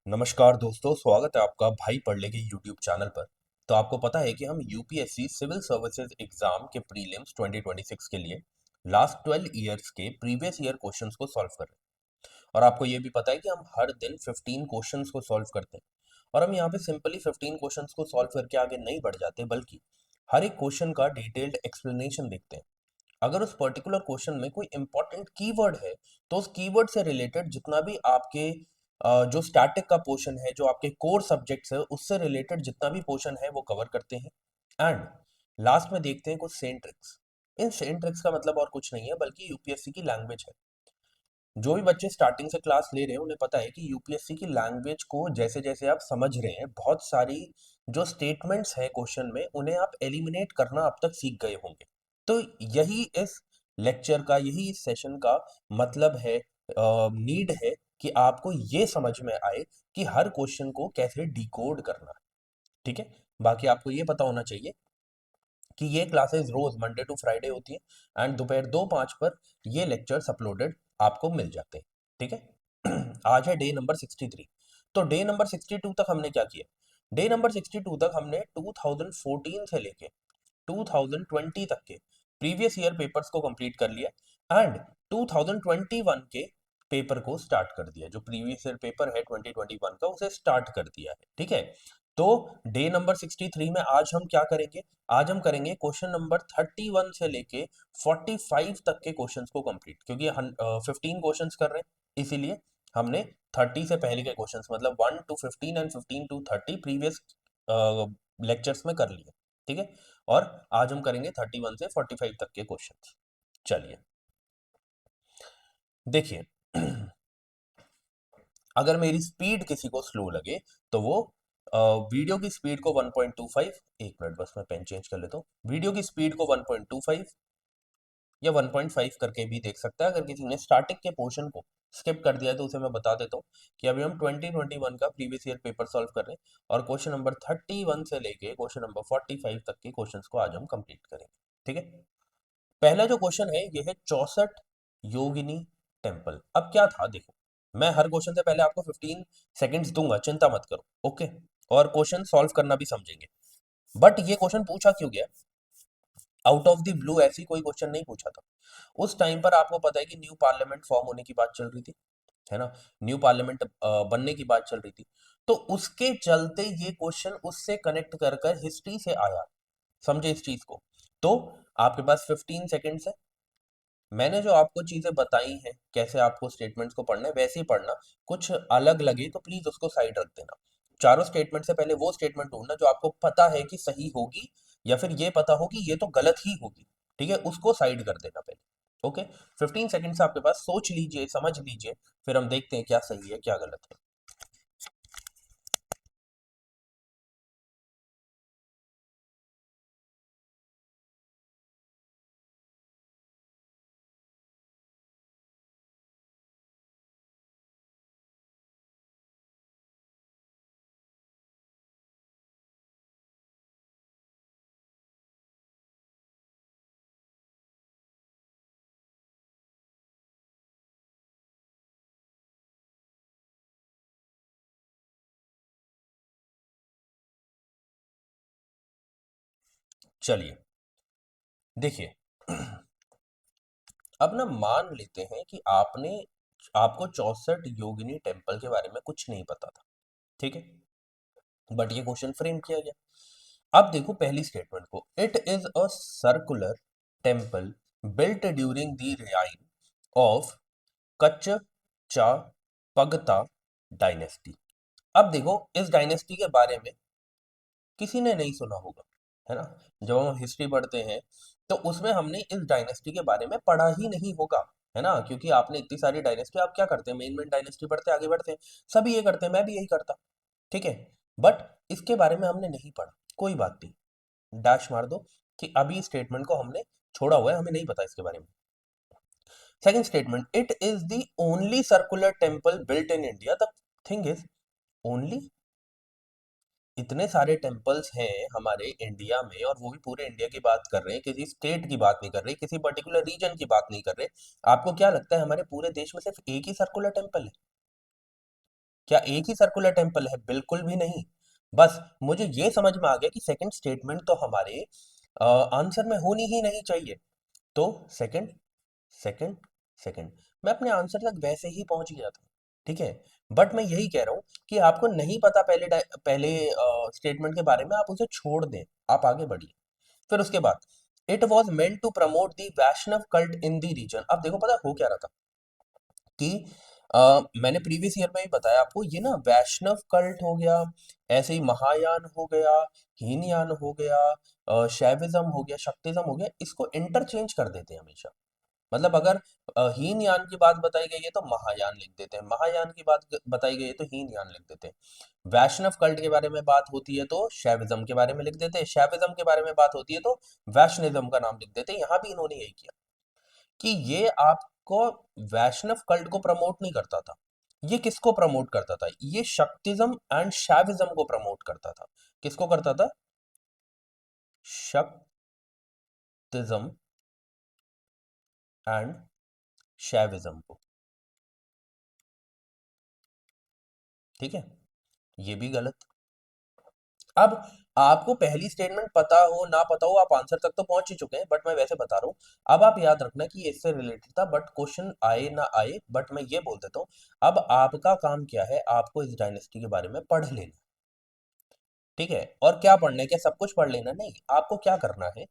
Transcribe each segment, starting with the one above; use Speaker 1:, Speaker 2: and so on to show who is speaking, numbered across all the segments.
Speaker 1: नमस्कार दोस्तों, स्वागत है आपका भाई पढ़ले के यूट्यूब चैनल पर। तो आपको पता है कि हम यूपीएससी सिविल सर्विसेज एग्जाम के प्रीलिम्स 2026 के लिए लास्ट 12 ईयर्स के प्रीवियस ईयर क्वेश्चंस को सॉल्व कर रहे हैं। और आपको ये भी पता है कि हम हर दिन 15 क्वेश्चंस को सॉल्व करते हैं। और हम यहाँ पे सिंपली 15 क्वेश्चंस को सॉल्व करके आगे नहीं बढ़ जाते, बल्कि हर एक क्वेश्चन का डिटेल्ड एक्सप्लेनेशन देखते हैं। अगर उस पर्टिकुलर क्वेश्चन में कोई इंपॉर्टेंट कीवर्ड है, तो उस कीवर्ड से रिलेटेड जितना भी आपके जो स्टैटिक का पोर्शन है, जो आपके कोर सब्जेक्ट्स है, उससे रिलेटेड जितना भी पोर्शन है वो कवर करते हैं। एंड लास्ट में देखते हैं कुछ सेंट ट्रिक्स। इन सेंट ट्रिक्स का मतलब और कुछ नहीं है बल्कि यूपीएससी की लैंग्वेज है। जो भी बच्चे स्टार्टिंग से क्लास ले रहे हैं उन्हें पता है कि यूपीएससी की लैंग्वेज को जैसे जैसे आप समझ रहे हैं, बहुत सारी जो स्टेटमेंट्स हैं क्वेश्चन में उन्हें आप एलिमिनेट करना अब तक सीख गए होंगे। तो यही इस लेक्चर का, यही इस सेशन का मतलब है, नीड है कि आपको ये समझ में आए कि हर क्वेश्चन को कैसे डिकोड करना है। ठीक है। बाकी आपको ये पता होना चाहिए कि ये क्लासेस रोज मंडे टू फ्राइडे होती हैं एंड दोपहर 2:05 पर ये लेक्चर्स अपलोडेड आपको मिल जाते हैं। ठीक है। आज है डे नंबर 63। तो डे नंबर 62 तक हमने क्या किया? डे नंबर 62 तक हमने 2014 से लेके 2020 तक के प्रीवियस ईयर पेपर्स को कंप्लीट कर लिया एंड 2021 के पेपर को स्टार्ट कर दिया। जो प्रीवियस ईयर पेपर है 2021 का, उसे स्टार्ट कर दिया है। ठीक है। तो डे नंबर 63 में आज हम क्या करेंगे? आज हम करेंगे क्वेश्चन नंबर 31 से लेके 45 तक के क्वेश्चंस को कंप्लीट, क्योंकि हम 15 क्वेश्चंस कर रहे हैं, इसीलिए हमने 30 से पहले के क्वेश्चंस मतलब 1 to 15 and 15 to 30 previous lectures में कर लिए। ठीक है। और आज हम करेंगे 31 से 45 तक के क्वेश्चंस। चलिए देखिए। अगर मेरी स्पीड किसी को स्लो लगे तो वो वीडियो की स्पीड को 1.25, एक मिनट बस मैं पेन चेंज कर लेता हूँ, वीडियो की स्पीड को 1.25 या 1.5 करके भी देख सकता है। अगर किसी ने स्टार्टिंग के पोर्शन को स्किप कर दिया है तो उसे मैं बता देता हूँ कि अभी हम 2021 का प्रीवियस ईयर पेपर सॉल्व कर रहे हैं और क्वेश्चन नंबर 31 से लेके क्वेश्चन नंबर 45 तक के क्वेश्चंस को आज हम कंप्लीट करेंगे। ठीक है। पहला जो क्वेश्चन है ये है 64 योगिनी टेम्पल। अब क्या था देखो, मैं हर क्वेश्चन से पहले आपको 15 सेकंड्स दूंगा, चिंता मत करो। ओके। और क्वेश्चन सॉल्व करना भी समझेंगे। बट ये क्वेश्चन पूछा क्यों गया? आउट ऑफ द ब्लू ऐसी कोई क्वेश्चन नहीं पूछा था। उस टाइम पर आपको पता है कि न्यू पार्लियामेंट फॉर्म होने की बात चल रही थी, है ना? न्यू पार्लियामेंट बनने की बात चल रही थी। तो उसके चलते ये क्वेश्चन उससे कनेक्ट कर कर हिस्ट्री से आया। समझे इस चीज को? तो आपके पास 15 सेकंड्स है। मैंने जो आपको चीजें बताई हैं कैसे आपको स्टेटमेंट्स को पढ़ना है वैसे ही पढ़ना। कुछ अलग लगे तो प्लीज उसको साइड रख देना। चारों स्टेटमेंट से पहले वो स्टेटमेंट ढूंढना जो आपको पता है कि सही होगी, या फिर ये पता हो कि ये तो गलत ही होगी। ठीक है, उसको साइड कर देना पहले। ओके। 15 सेकंड्स आपके पास, सोच लीजिए, समझ लीजिए, फिर हम देखते हैं क्या सही है क्या गलत है। चलिए देखिए। अब ना मान लेते हैं कि आपको 64 योगिनी टेम्पल के बारे में कुछ नहीं पता था। ठीक है। बट ये क्वेश्चन फ्रेम किया गया। अब देखो पहली स्टेटमेंट को, it is a circular temple built during the reign of कच्चा पगता डायनेस्टी। अब देखो इस डायनेस्टी के बारे में किसी ने नहीं सुना होगा, है ना? जब हम हिस्ट्री पढ़ते हैं तो उसमें हमने इस डायनेस्टी के बारे में पढ़ा ही नहीं होगा, है ना? क्योंकि आपने इतनी सारी डायनेस्टी, आप क्या करते हैं, मेन मेन डायनेस्टी पढ़ते आगे बढ़ते हैं। सभी ये करते हैं, मैं भी यही करता। ठीक है। बट इसके बारे में हमने नहीं पढ़ा, कोई बात नहीं, डैश मार दो कि अभी स्टेटमेंट को हमने छोड़ा हुआ है, हमें नहीं पता इसके बारे में। Second statement, it is the only circular temple built in India. The thing is, only, इतने सारे टेम्पल्स हैं हमारे इंडिया में और वो भी पूरे इंडिया की बात कर रहे हैं, किसी स्टेट की बात नहीं कर रहे, किसी पर्टिकुलर रीजन की बात नहीं कर रहे। आपको क्या लगता है हमारे पूरे देश में सिर्फ एक ही सर्कुलर टेम्पल है? क्या एक ही सर्कुलर टेम्पल है? बिल्कुल भी नहीं। बस मुझे ये समझ में आ गया कि सेकंड स्टेटमेंट तो हमारे आंसर में होनी ही नहीं चाहिए। तो सेकंड, सेकंड, सेकंड, मैं अपने आंसर तक वैसे ही पहुंच गया था। ठीक है, बट मैं यही कह रहा हूं कि आपको नहीं पता पहले स्टेटमेंट के बारे में, आप उसे छोड़ दें, आप आगे बढ़िए। फिर उसके बाद, it was meant to promote the Vaishnav cult in the region. अब देखो पता हो क्या रहा था कि मैंने प्रीवियस ईयर में ही बताया आपको, ये ना वैष्णव कल्ट हो गया, ऐसे ही महायान हो गया, हीनयान हो गया, शैविज्म हो गया, शक्तिज्म हो गया, इसको इंटरचेंज कर देते हैं हमेशा। मतलब अगर हीनयान की बात बताई गई है तो महायान लिख देते हैं, महायान की बात बताई गई है तो हीनयान लिख देते हैं, वैष्णव कल्ट के बारे में बात होती है तो शैविज्म के बारे में लिख देते हैं, शैविज्म के बारे में बात होती है तो वैष्णविज्म का नाम लिख देते हैं। यहाँ भी इन्होंने यही किया कि ये आपको वैष्णव कल्ट को प्रमोट नहीं करता था, ये किसको प्रमोट करता था? ये शक्तिज्म एंड शैविज्म को प्रमोट करता था। किसको करता था? शक्तिज्म एंड शैविज्म को। ठीक है, ये भी गलत। अब आपको पहली स्टेटमेंट पता हो ना पता हो, आप आंसर तक तो पहुंच ही चुके हैं, बट मैं वैसे बता रहा हूं। अब आप याद रखना कि ये इससे रिलेटेड था, बट क्वेश्चन आए ना आए, बट मैं ये बोल देता हूँ। अब आपका काम क्या है? आपको इस डायनेस्टी के बारे में पढ़ लेना। ठीक है, और क्या पढ़ना है? क्या सब कुछ पढ़ लेना? नहीं, आपको क्या करना है,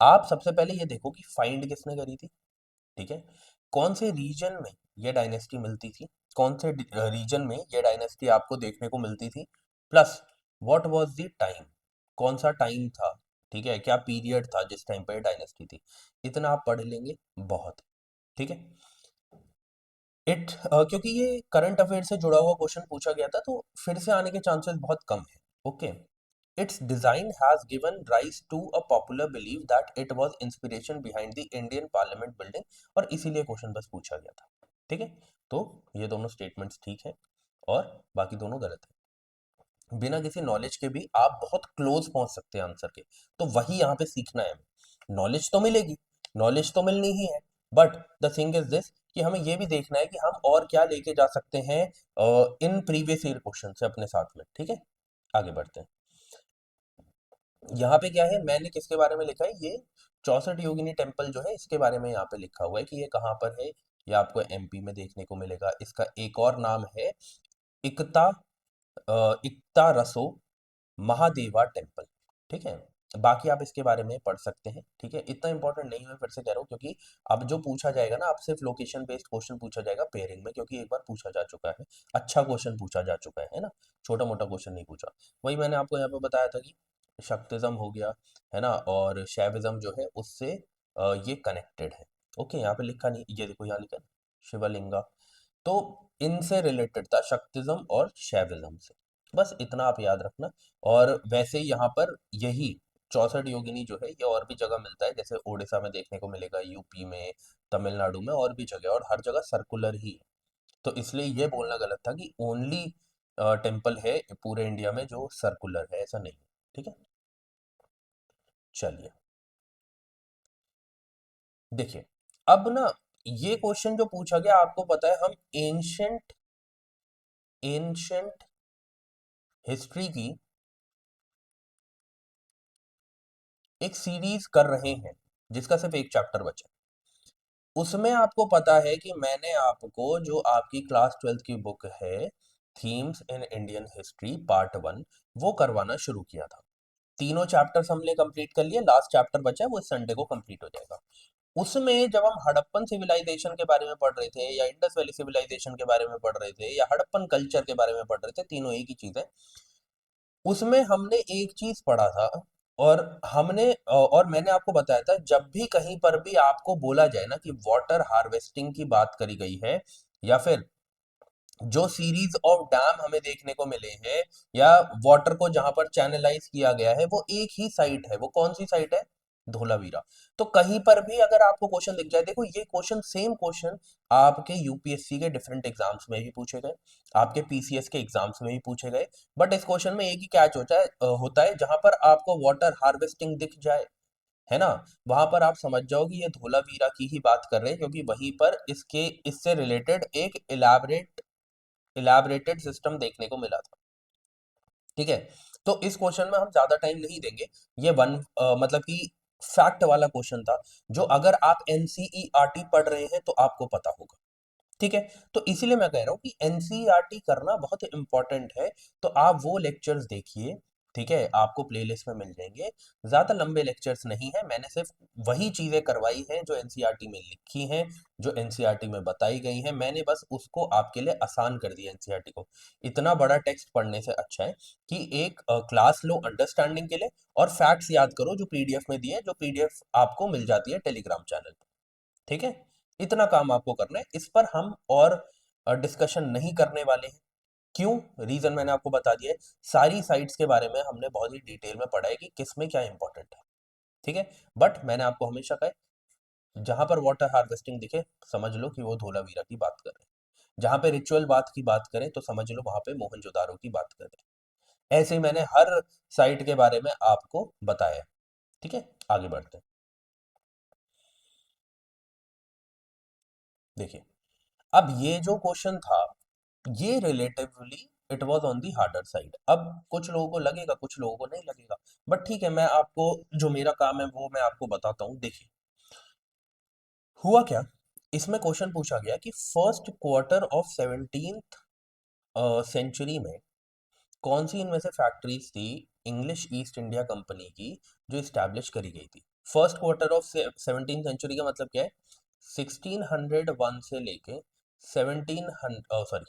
Speaker 1: आप सबसे पहले ये देखो कि फाइंड किसने करी थी। ठीक है, कौन से रीजन में ये डायनेस्टी मिलती थी, कौन से रीजन में ये डायनेस्टी आपको देखने को मिलती थी, plus what was the time, कौन सा टाइम था। ठीक है, क्या पीरियड था जिस टाइम पर ये डायनेस्टी थी। इतना आप पढ़ लेंगे बहुत। ठीक है, क्योंकि ये करंट अफेयर से जुड़ा हुआ क्वेश्चन पूछा गया था, तो फिर से आने के चांसेस बहुत कम है। Okay, its design has given rise to a popular believe that it was inspiration behind the Indian parliament building, और इसीलिए क्वेश्चन बस पूछा गया था। ठीक है, तो ये दोनों स्टेटमेंट्स ठीक है और बाकी दोनों गलत है। बिना किसी नॉलेज के भी आप बहुत क्लोज पहुंच सकते हैं आंसर के, तो वही यहाँ पे सीखना है हमें। नॉलेज तो मिलेगी, नॉलेज तो मिलनी ही है, but the thing is this कि हमें ये भी देखना है कि हम और क्या लेके जा सकते हैं इन प्रीवियस ईयर क्वेश्चन से अपने साथ में। ठीक है, आगे बढ़ते हैं। यहाँ पे क्या है, मैंने किसके बारे में लिखा है, ये 64 योगिनी टेम्पल जो है इसके बारे में यहाँ पे लिखा हुआ है कि ये कहाँ पर है। ये आपको एमपी में देखने को मिलेगा। इसका एक और नाम है इकता इकता रसो महादेवा टेम्पल। ठीक है, बाकी आप इसके बारे में पढ़ सकते हैं। ठीक है, इतना इंपॉर्टेंट नहीं, मैं फिर से कह रहा हूँ, क्योंकि अब जो पूछा जाएगा ना, अब सिर्फ लोकेशन बेस्ड क्वेश्चन पूछा जाएगा पेयरिंग में, क्योंकि एक बार पूछा जा चुका है, अच्छा क्वेश्चन पूछा जा चुका है ना, छोटा मोटा क्वेश्चन नहीं पूछा। वही मैंने आपको यहाँ पे बताया था कि शक्तिज्म हो गया, है ना, और शैविज्म जो है उससे ये कनेक्टेड है। ओके, यहाँ पे लिखा नहीं, ये देखो यहाँ लिखा है शिवलिंगा, तो इनसे रिलेटेड था शक्तिज्म और शैविज्म से। बस इतना आप याद रखना। और वैसे ही यहाँ पर यही 64 योगिनी जो है ये और भी जगह मिलता है, जैसे उड़ीसा में देखने को मिलेगा, यूपी में, तमिलनाडु में, और भी जगह, और हर जगह सर्कुलर ही है। तो इसलिए ये बोलना गलत था कि ओनली टेम्पल है पूरे इंडिया में जो सर्कुलर है, ऐसा नहीं है। ठीक है, चलिए देखिए। अब ना ये क्वेश्चन जो पूछा गया, आपको पता है हम एंशंट एंशंट हिस्ट्री की एक सीरीज कर रहे हैं जिसका सिर्फ एक चैप्टर बचा है। उसमें आपको पता है कि मैंने आपको जो आपकी क्लास 12th की बुक है, themes in Indian history part 1, वो करवाना शुरू किया था। तीनों चैप्टर्स हमने कंप्लीट कर लिए, लास्ट चैप्टर बचा है, वो इस संडे को कंप्लीट हो जाएगा। उसमें जब हम हड़प्पन सिविलाइजेशन के बारे में पढ़ रहे थे, या इंडस वैली सिविलाइजेशन के बारे में पढ़ रहे थे, या हड़प्पन कल्चर के बारे में पढ़ रहे थे, तीनों एक ही चीज है, उसमें हमने एक चीज पढ़ा था। और और मैंने आपको बताया था, जब भी कहीं पर भी आपको बोला जाए ना कि वाटर हार्वेस्टिंग की बात करी गई है, या फिर जो सीरीज ऑफ डैम हमें देखने को मिले हैं, या वाटर को जहां पर चैनलाइज किया गया है, वो एक ही साइट है। वो कौन सी साइट है? धोलावीरा। तो कहीं पर भी अगर आपको क्वेश्चन दिख जाए, देखो ये क्वेश्चन, सेम क्वेश्चन आपके यूपीएससी के डिफरेंट एग्जाम्स में भी पूछे गए, आपके पीसीएस के एग्जाम्स में भी पूछे गए, बट इस क्वेश्चन में एक ही कैच होता है, जहां पर आपको वाटर हार्वेस्टिंग दिख जाए, है ना, वहां पर आप समझ जाओ कि ये धोलावीरा की ही बात कर रहे हैं, क्योंकि वहीं पर इसके इससे रिलेटेड एक इलाबरेट इलैबोरेटेड सिस्टम देखने को मिला था। ठीक है, तो इस क्वेश्चन में हम ज्यादा टाइम नहीं देंगे। ये मतलब कि फैक्ट वाला क्वेश्चन था, जो अगर आप एनसीईआरटी पढ़ रहे हैं तो आपको पता होगा। ठीक है, तो इसीलिए मैं कह रहा हूँ कि एनसीईआरटी करना बहुत इंपॉर्टेंट है। तो आप वो लेक्चर्स देखिए। ठीक है, आपको प्लेलिस्ट में मिल जाएंगे। ज्यादा लंबे लेक्चर्स नहीं है, मैंने सिर्फ वही चीजें करवाई हैं जो एनसीईआरटी में लिखी हैं, जो एनसीईआरटी में बताई गई हैं। मैंने बस उसको आपके लिए आसान कर दिया एनसीईआरटी को। इतना बड़ा टेक्स्ट पढ़ने से अच्छा है कि एक क्लास लो अंडरस्टैंडिंग के लिए, और फैक्ट्स याद करो जो पीडीएफ में दिए, जो पीडीएफ आपको मिल जाती है टेलीग्राम चैनल पर। ठीक है, इतना काम आपको करना है, इस पर हम और डिस्कशन नहीं करने वाले हैं। क्यों? रीजन मैंने आपको बता दिया है। सारी साइट्स के बारे में हमने बहुत ही डिटेल में पढ़ा है कि किस में क्या इंपॉर्टेंट है। ठीक है, बट मैंने आपको हमेशा कहा है, जहां पर वाटर हार्वेस्टिंग दिखे समझ लो कि वो धोलावीरा की बात कर रहे हैं। जहां पे रिचुअल बात की बात करें तो समझ लो वहां पे मोहनजोदारो की बात कर रहे हैं। ऐसे ही मैंने हर साइट के बारे में आपको बताया है। ठीक है, आगे बढ़ते हैं। देखिए, अब ये जो क्वेश्चन था, ये relatively it was on the harder side. अब कुछ लोगों को लगेगा, कुछ लोगों को नहीं लगेगा, बट ठीक है, मैं आपको जो मेरा काम है वो मैं आपको बताता हूँ। देखिए, हुआ क्या, इसमें क्वेश्चन पूछा गया कि first quarter of 17th century में कौन सी इनमें से फैक्ट्रीज थी इंग्लिश ईस्ट इंडिया कंपनी की, जो इस्टेब्लिश करी गई थी। First quarter of 17th century का मतलब क्या है? 1601 से लेके 1700, सॉरी,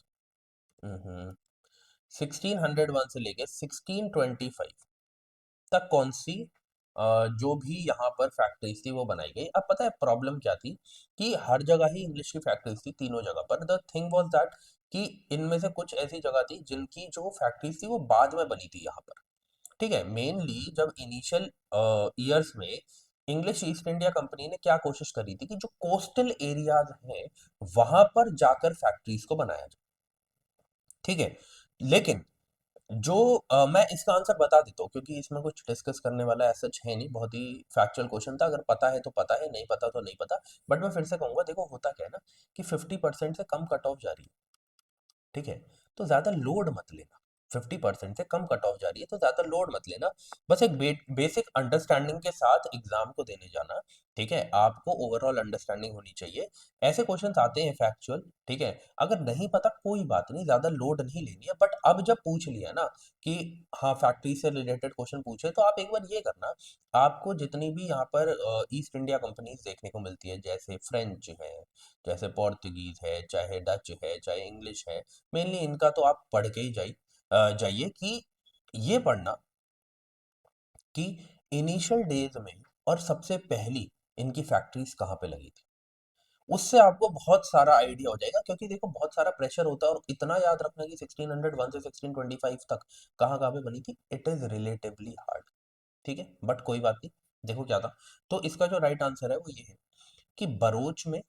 Speaker 1: 1601 से लेके 1625 तक कौन सी जो भी यहाँ पर फैक्ट्रीज थी वो बनाई गई। अब पता है प्रॉब्लम क्या थी, कि हर जगह ही इंग्लिश की फैक्ट्रीज थी, तीनों जगह पर। द थिंग वाज दैट कि इनमें से कुछ ऐसी जगह थी जिनकी जो फैक्ट्रीज थी वो बाद में बनी थी यहाँ पर। ठीक है, मेनली जब इनिशियल ईयर्स में इंग्लिश ईस्ट इंडिया कंपनी ने क्या कोशिश करी थी कि जो कोस्टल एरियाज हैं वहां पर जाकर फैक्ट्रीज को बनाया जाए। ठीक है, लेकिन जो मैं इसका आंसर बता देता हूँ, क्योंकि इसमें कुछ डिस्कस करने वाला ऐसा है नहीं, बहुत ही फैक्चुअल क्वेश्चन था। अगर पता है तो पता है, नहीं पता तो नहीं पता। बट मैं फिर से कहूंगा, देखो होता क्या है ना, कि 50% से कम कट ऑफ जा रही है। ठीक है, तो ज्यादा लोड मत लेना। 50% से कम कट ऑफ जा रही है तो ज्यादा लोड मत लेना। बस एक बेसिक अंडरस्टैंडिंग के साथ एग्जाम को देने जाना। ठीक है, आपको ओवरऑल अंडरस्टैंडिंग होनी चाहिए। ऐसे क्वेश्चंस आते हैं फैक्चुअल। ठीक है, अगर नहीं पता कोई बात नहीं, ज्यादा लोड नहीं लेनी है। बट अब जब पूछ लिया ना कि हाँ फैक्ट्री से रिलेटेड क्वेश्चन पूछे, तो आप एक बार ये करना, आपको जितनी भी यहाँ पर ईस्ट इंडिया कंपनीज देखने को मिलती है, जैसे फ्रेंच है, जैसे पोर्तुगीज है, चाहे डच है, चाहे इंग्लिश है, मेनली इनका तो आप पढ़ के ही जाइए कि ये पढ़ना कि इनिशियल डेज में और सबसे पहली इनकी फैक्ट्रीज कहाँ पे लगी थी। उससे आपको बहुत सारा आइडिया हो जाएगा, क्योंकि देखो बहुत सारा प्रेशर होता है, और इतना याद रखना कि 1601 से 1625 तक कहाँ कहाँ पे बनी थी, इट इज रिलेटिवली हार्ड। ठीक है, बट कोई बात नहीं। देखो क्या था, तो इसका जो राइट आंसर है वो ये है कि बरोच में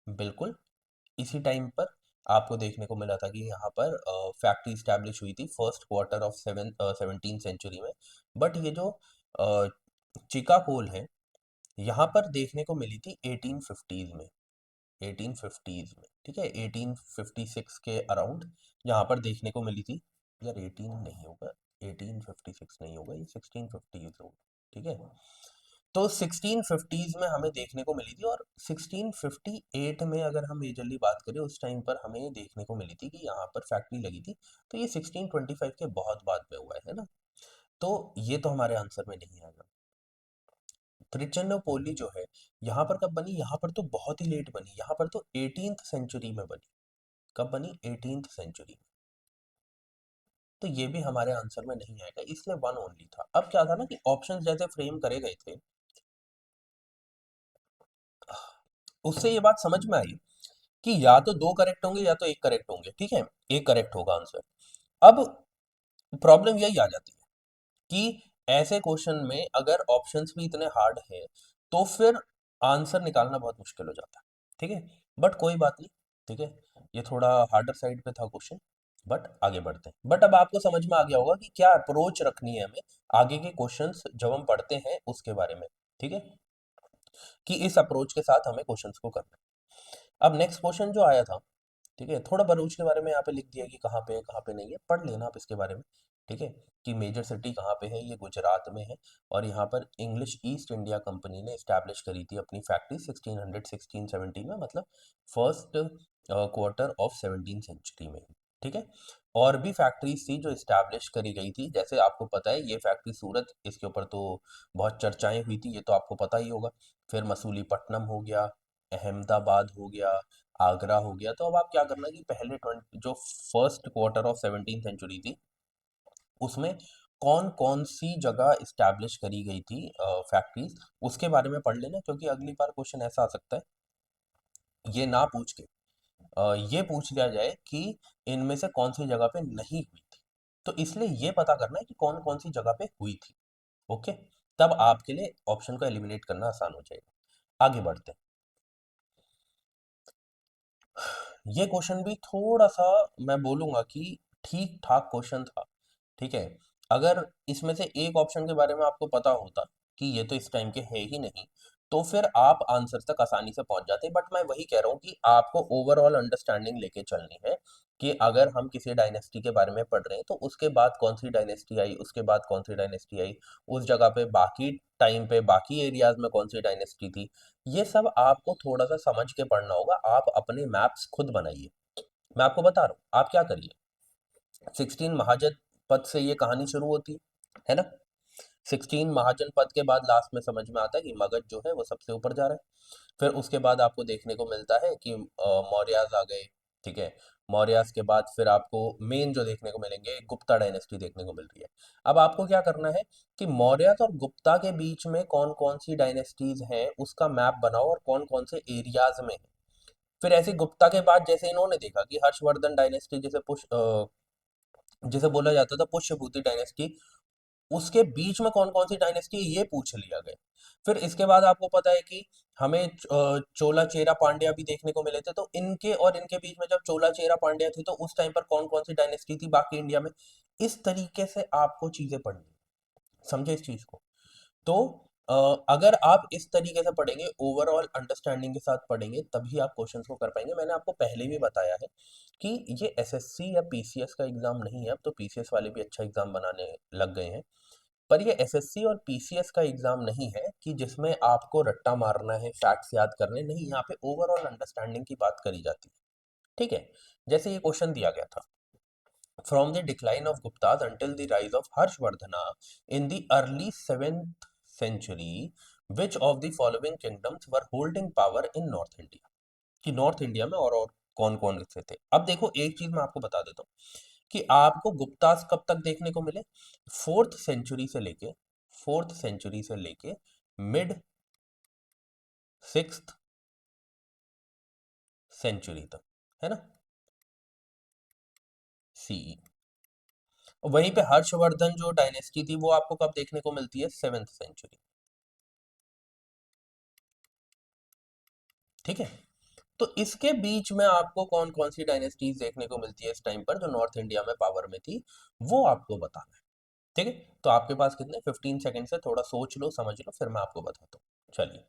Speaker 1: बिल्कुल इसी टाइम पर आपको देखने को मिला था कि यहाँ पर फैक्ट्री स्टैब्लिश हुई थी first quarter of 17th century में। बट ये जो अ, चिका कोल है, यहाँ पर देखने को मिली थी 1850s में। 1850s में, ठीक है, 1856 के अराउंड यहाँ पर देखने को मिली थी। यार 18 नहीं होगा, 1856 नहीं होगा, ये 1650s होगा। ठीक है, तो 1650s में हमें देखने को मिली थी, और 1658 में अगर हम मेजरली बात करें, उस टाइम पर हमें देखने को मिली थी कि यहाँ पर फैक्ट्री लगी थी। तो ये 1625 के बहुत बाद में हुआ है ना। तो ये तो हमारे आंसर में नहीं आएगा। त्रिचन्नपोली जो है, यहाँ पर कब बनी? यहाँ पर तो बहुत ही लेट बनी, यहाँ पर तो 18th सेंचुरी में बनी। कब बनी? 18th century. तो ये भी हमारे आंसर में नहीं आएगा, इसलिए वन ओनली था। अब क्या था ना कि ऑप्शंस जैसे फ्रेम करे गए थे, उससे ये बात समझ में आई कि या तो दो करेक्ट होंगे या तो एक करेक्ट होंगे। ठीक है, एक करेक्ट होगा आंसर। अब प्रॉब्लम यही आ जाती है कि ऐसे क्वेश्चन में अगर ऑप्शंस भी इतने हार्ड हैं, तो फिर आंसर निकालना बहुत मुश्किल हो जाता है। ठीक है, बट कोई बात नहीं। ठीक है, ये थोड़ा हार्डर साइड पे था क्वेश्चन, बट आगे बढ़ते हैं। बट अब आपको समझ में आ गया होगा कि क्या अप्रोच रखनी है हमें आगे के क्वेश्चंस जब हम पढ़ते हैं उसके बारे में। ठीक है, कि इस अप्रोच के साथ हमें क्वेश्चंस को करना है। अब नेक्स्ट क्वेश्चन जो आया था, ठीक है, थोड़ा भरूच के बारे में यहाँ पे लिख दिया कि कहाँ पे है कहाँ पे नहीं है, पढ़ लेना आप इसके बारे में। ठीक है, कि मेजर सिटी कहाँ पे है, ये गुजरात में है। और यहाँ पर इंग्लिश ईस्ट इंडिया कंपनी ने इस्टेब्लिश करी थी अपनी फैक्ट्री 1617 में, मतलब first quarter of 17th century में। ठीक है, और भी फैक्ट्रीज थी जो इस्टेब्लिश करी गई थी, जैसे आपको पता है ये फैक्ट्री सूरत, इसके ऊपर तो बहुत चर्चाएं हुई थी, ये तो आपको पता ही होगा। फिर मसूलीपट्टनम हो गया, अहमदाबाद हो गया, आगरा हो गया। तो अब आप क्या करना कि पहले 20 जो first quarter of 17th century थी, उसमें कौन कौन सी जगह इस्टेब्लिश करी गई थी फैक्ट्रीज, उसके बारे में पढ़ लेना, क्योंकि अगली बार क्वेश्चन ऐसा आ सकता है, ये ना पूछ के ये पूछ लिया जाए कि इनमें से कौन सी जगह पे नहीं हुई थी। तो इसलिए ये पता करना है कि कौन कौन सी जगह पे हुई थी। ओके, तब आपके लिए ऑप्शन को एलिमिनेट करना आसान हो जाएगा। आगे बढ़ते हैं। ये क्वेश्चन भी थोड़ा सा, मैं बोलूंगा कि ठीक ठाक क्वेश्चन था। ठीक है, अगर इसमें से एक ऑप्शन के बारे में आपको पता होता कि ये तो इस टाइम के है ही नहीं, तो फिर आप आंसर तक आसानी से पहुंच जाते। बट मैं वही कह रहा हूँ कि आपको ओवरऑल अंडरस्टैंडिंग लेके चलनी है, कि अगर हम किसी डायनेस्टी के बारे में पढ़ रहे हैं तो उसके बाद कौन सी डायनेस्टी आई, उसके बाद कौन सी डायनेस्टी आई, उस जगह पे बाकी टाइम पे बाकी एरियाज में कौन सी डायनेस्टी थी। ये सब आपको थोड़ा सा समझ के पढ़ना होगा। आप अपने मैप्स खुद बनाइए। मैं आपको बता रहा हूँ, आप क्या करिए, 16 महाजन पद से ये कहानी शुरू होती है ना। 16 महाजन पद के बाद लास्ट में समझ में आता है कि मगध जो है वो सबसे ऊपर जा रहा है। फिर उसके बाद आपको देखने को मिलता है कि मौर्याज आ गए। ठीक है, मौर्याज के बाद फिर आपको मेन जो देखने को मिलेंगे, गुप्ता डायनेस्टी देखने को मिल रही है। अब आपको क्या करना है कि मौर्यस और गुप्ता के बीच में कौन कौन सी डायनेस्टीज हैं उसका मैप बनाओ, और कौन कौन से एरियाज में है। फिर ऐसे गुप्ता के बाद जैसे इन्होंने देखा कि हर्षवर्धन डायनेस्टी, जिसे बोला जाता था पुष्यभूति डायनेस्टी, उसके बीच में कौन कौन सी डायनेस्टी है ये पूछ लिया गया। फिर इसके बाद आपको पता है कि हमें चोला चेरा पांड्या भी देखने को मिले थे। तो इनके और इनके बीच में जब चोला चेरा पांड्या थी तो उस टाइम पर कौन कौन सी डायनेस्टी थी बाकी इंडिया में। इस तरीके से आपको चीजें पढ़नी, समझे इस चीज को। तो अ, अगर आप इस तरीके से पढ़ेंगे, ओवरऑल अंडरस्टैंडिंग के साथ पढ़ेंगे, तभी आप क्वेश्चंस को कर पाएंगे। मैंने आपको पहले भी बताया है कि ये एसएससी या पीसीएस का एग्जाम नहीं है। अब तो पीसीएस वाले भी अच्छा एग्जाम बनाने लग गए हैं। पर ये एसएससी और पीसीएस का एग्जाम नहीं है कि जिसमें आपको रट्टा मारना है, फैक्ट्स याद करने नहीं। यहाँ पे ओवरऑल अंडरस्टैंडिंग की बात करी जाती है। ठीक है, जैसे ये क्वेश्चन दिया गया था, from the decline of Guptas until the rise of Harshavardhana in the early 7th century, which of the following kingdoms were holding power in North India. कि नॉर्थ इंडिया में और कौन कौन से थे। अब देखो एक चीज मैं आपको बता देता हूँ कि आपको गुप्तास कब तक देखने को मिले, फोर्थ सेंचुरी से लेके फोर्थ सेंचुरी से लेके मिड 6th सेंचुरी तक, है ना, सीई। वहीं पे हर्षवर्धन जो डायनेस्टी थी वो आपको कब देखने को मिलती है, 7th सेंचुरी। ठीक है, तो इसके बीच में आपको कौन कौन सी डायनेस्टीज देखने को मिलती है इस टाइम पर जो नॉर्थ इंडिया में पावर में थी, वो आपको बताना है। ठीक है, तो आपके पास कितने 15 सेकंड से, थोड़ा सोच लो समझ लो, फिर मैं आपको बताता हूँ। चलिए।